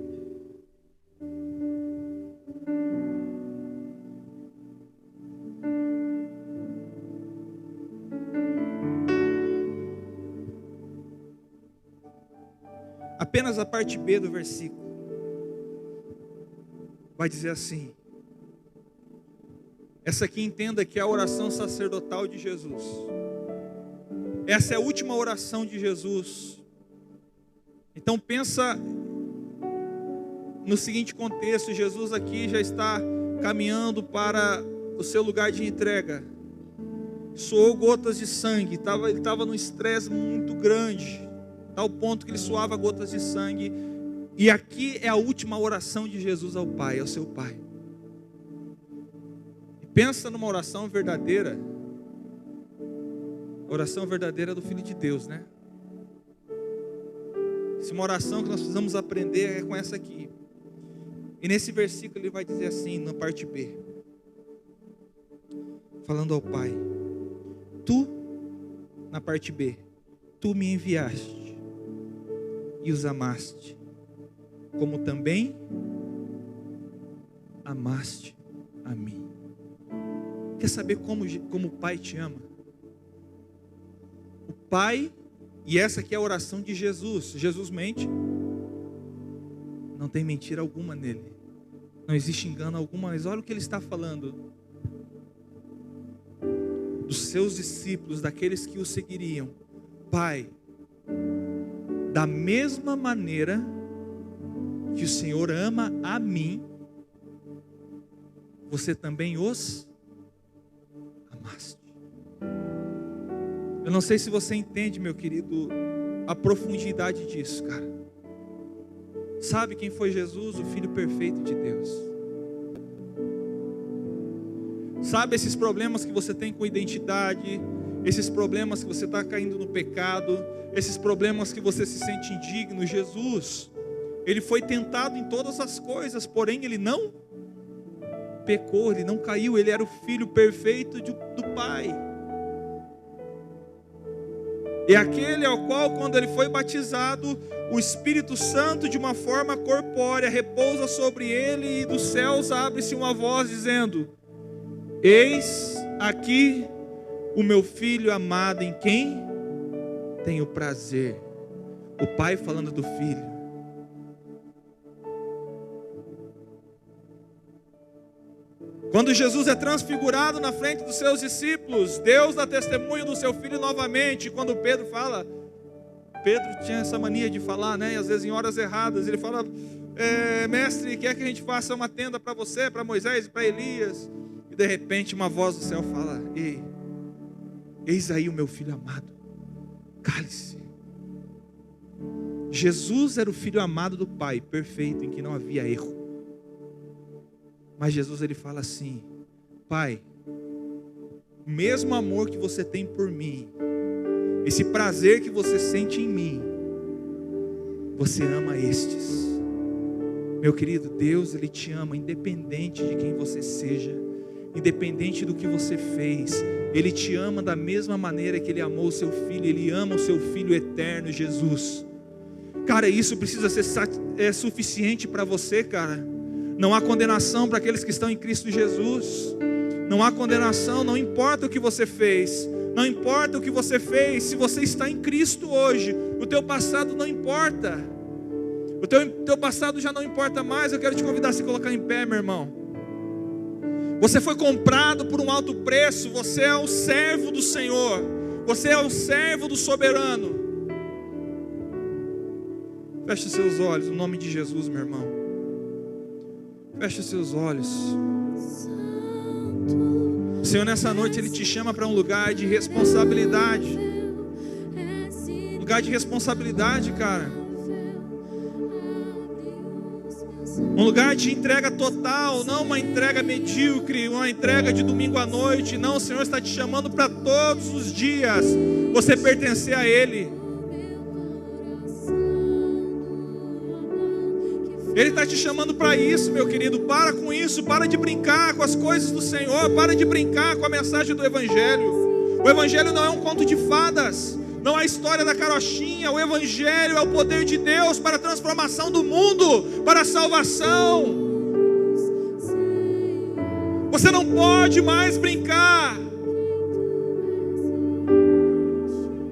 Apenas a parte B do versículo vai dizer assim. Essa aqui entenda que é a oração sacerdotal de Jesus. Essa é a última oração de Jesus. Então pensa no seguinte contexto: Jesus aqui já está caminhando para o seu lugar de entrega. Suou gotas de sangue, ele estava num estresse muito grande, tal ponto que ele suava gotas de sangue. E aqui é a última oração de Jesus ao Pai, ao seu Pai. E pensa numa oração verdadeira. A oração verdadeira do Filho de Deus, né? Se uma oração que nós precisamos aprender é com essa aqui. E nesse versículo ele vai dizer assim, na parte B, falando ao Pai: Tu, na parte B, Tu me enviaste e os amaste, como também amaste a mim. Quer saber como o Pai te ama? O Pai, e essa aqui é a oração de Jesus. Jesus mente? Não tem mentira alguma nele. Não existe engano algum, mas olha o que ele está falando. Dos seus discípulos, daqueles que o seguiriam. Pai, da mesma maneira que o Senhor ama a mim, você também os amaste. Eu não sei se você entende, meu querido, a profundidade disso, cara. Sabe quem foi Jesus? O Filho perfeito de Deus. Sabe esses problemas que você tem com identidade, esses problemas que você está caindo no pecado, esses problemas que você se sente indigno? Jesus, Ele foi tentado em todas as coisas, porém Ele não pecou, Ele não caiu. Ele era o Filho perfeito do Pai. E aquele ao qual, quando ele foi batizado, o Espírito Santo, de uma forma corpórea, repousa sobre ele, e dos céus abre-se uma voz dizendo: eis aqui o meu filho amado, em quem tenho prazer. O pai falando do filho. Quando Jesus é transfigurado na frente dos seus discípulos, Deus dá testemunho do seu filho novamente. Quando Pedro fala, Pedro tinha essa mania de falar, né? E às vezes em horas erradas, ele fala: mestre, quer que a gente faça uma tenda para você, para Moisés e para Elias? E de repente uma voz do céu fala: ei, eis aí o meu filho amado, cale-se. Jesus era o filho amado do Pai, perfeito, em que não havia erro. Mas Jesus, ele fala assim: Pai, o mesmo amor que você tem por mim, esse prazer que você sente em mim, você ama estes. Meu querido, Deus, ele te ama independente de quem você seja, independente do que você fez. Ele te ama da mesma maneira que ele amou o seu filho. Ele ama o seu filho eterno, Jesus. Cara, isso precisa ser suficiente para você, cara. Não há condenação para aqueles que estão em Cristo Jesus. Não há condenação, não importa o que você fez. Não importa o que você fez. Se você está em Cristo hoje, o teu passado não importa. O teu passado já não importa mais. Eu quero te convidar a se colocar em pé, meu irmão. Você foi comprado por um alto preço. Você é o servo do Senhor. Você é o servo do soberano. Feche seus olhos, no nome de Jesus, meu irmão. Feche seus olhos. O Senhor, nessa noite, Ele te chama para um lugar de responsabilidade. Lugar de responsabilidade, cara. Um lugar de entrega total, não uma entrega medíocre, uma entrega de domingo à noite. Não, o Senhor está te chamando para todos os dias você pertencer a Ele. Ele está te chamando para isso, meu querido. Para com isso, para de brincar com as coisas do Senhor, para de brincar com a mensagem do Evangelho. O Evangelho não é um conto de fadas, não é a história da carochinha. O Evangelho é o poder de Deus para a transformação do mundo, para a salvação. Você não pode mais brincar.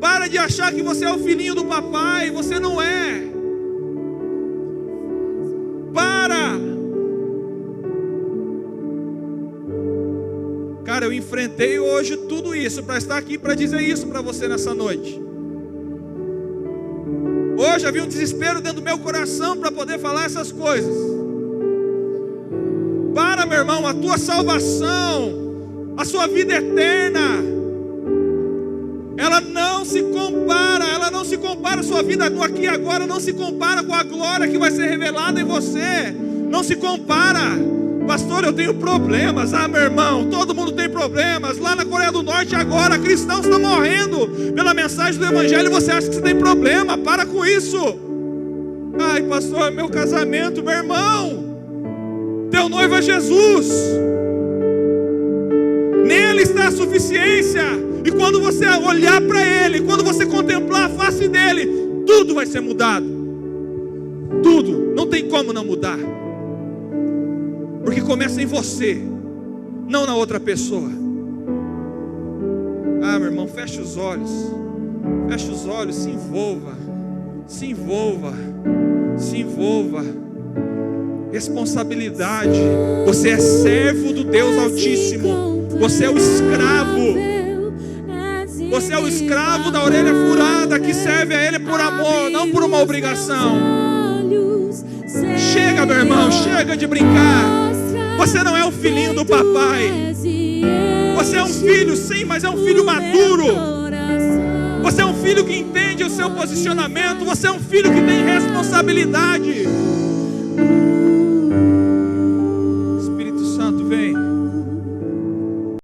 Para de achar que você é o filhinho do papai, você não é. Para! Cara, eu enfrentei hoje tudo isso para estar aqui para dizer isso para você nessa noite. Hoje havia um desespero dentro do meu coração para poder falar essas coisas. Para, meu irmão, a tua salvação, a sua vida eterna, ela não se compara, a sua vida no aqui e agora não se compara com a glória que vai ser revelada em você. Não se compara. Pastor, eu tenho problemas. Ah, meu irmão, todo mundo tem problemas. Lá na Coreia do Norte agora, cristãos estão morrendo pela mensagem do Evangelho e você acha que você tem problema. Para com isso. Ai, pastor, meu casamento, meu irmão, teu noivo é Jesus. Nele está a suficiência. E quando você olhar para Ele, quando você contemplar a face dEle, tudo vai ser mudado. Tudo, não tem como não mudar. Porque começa em você, não na outra pessoa. Ah, meu irmão, feche os olhos. Feche os olhos, se envolva. Se envolva. Se envolva. Responsabilidade. Você é servo do Deus Altíssimo. Você é o escravo. Você é o escravo da orelha furada que serve a Ele por amor, não por uma obrigação. Chega, meu irmão, chega de brincar. Você não é o filhinho do papai. Você é um filho, sim, mas é um filho maduro. Você é um filho que entende o seu posicionamento. Você é um filho que tem responsabilidade.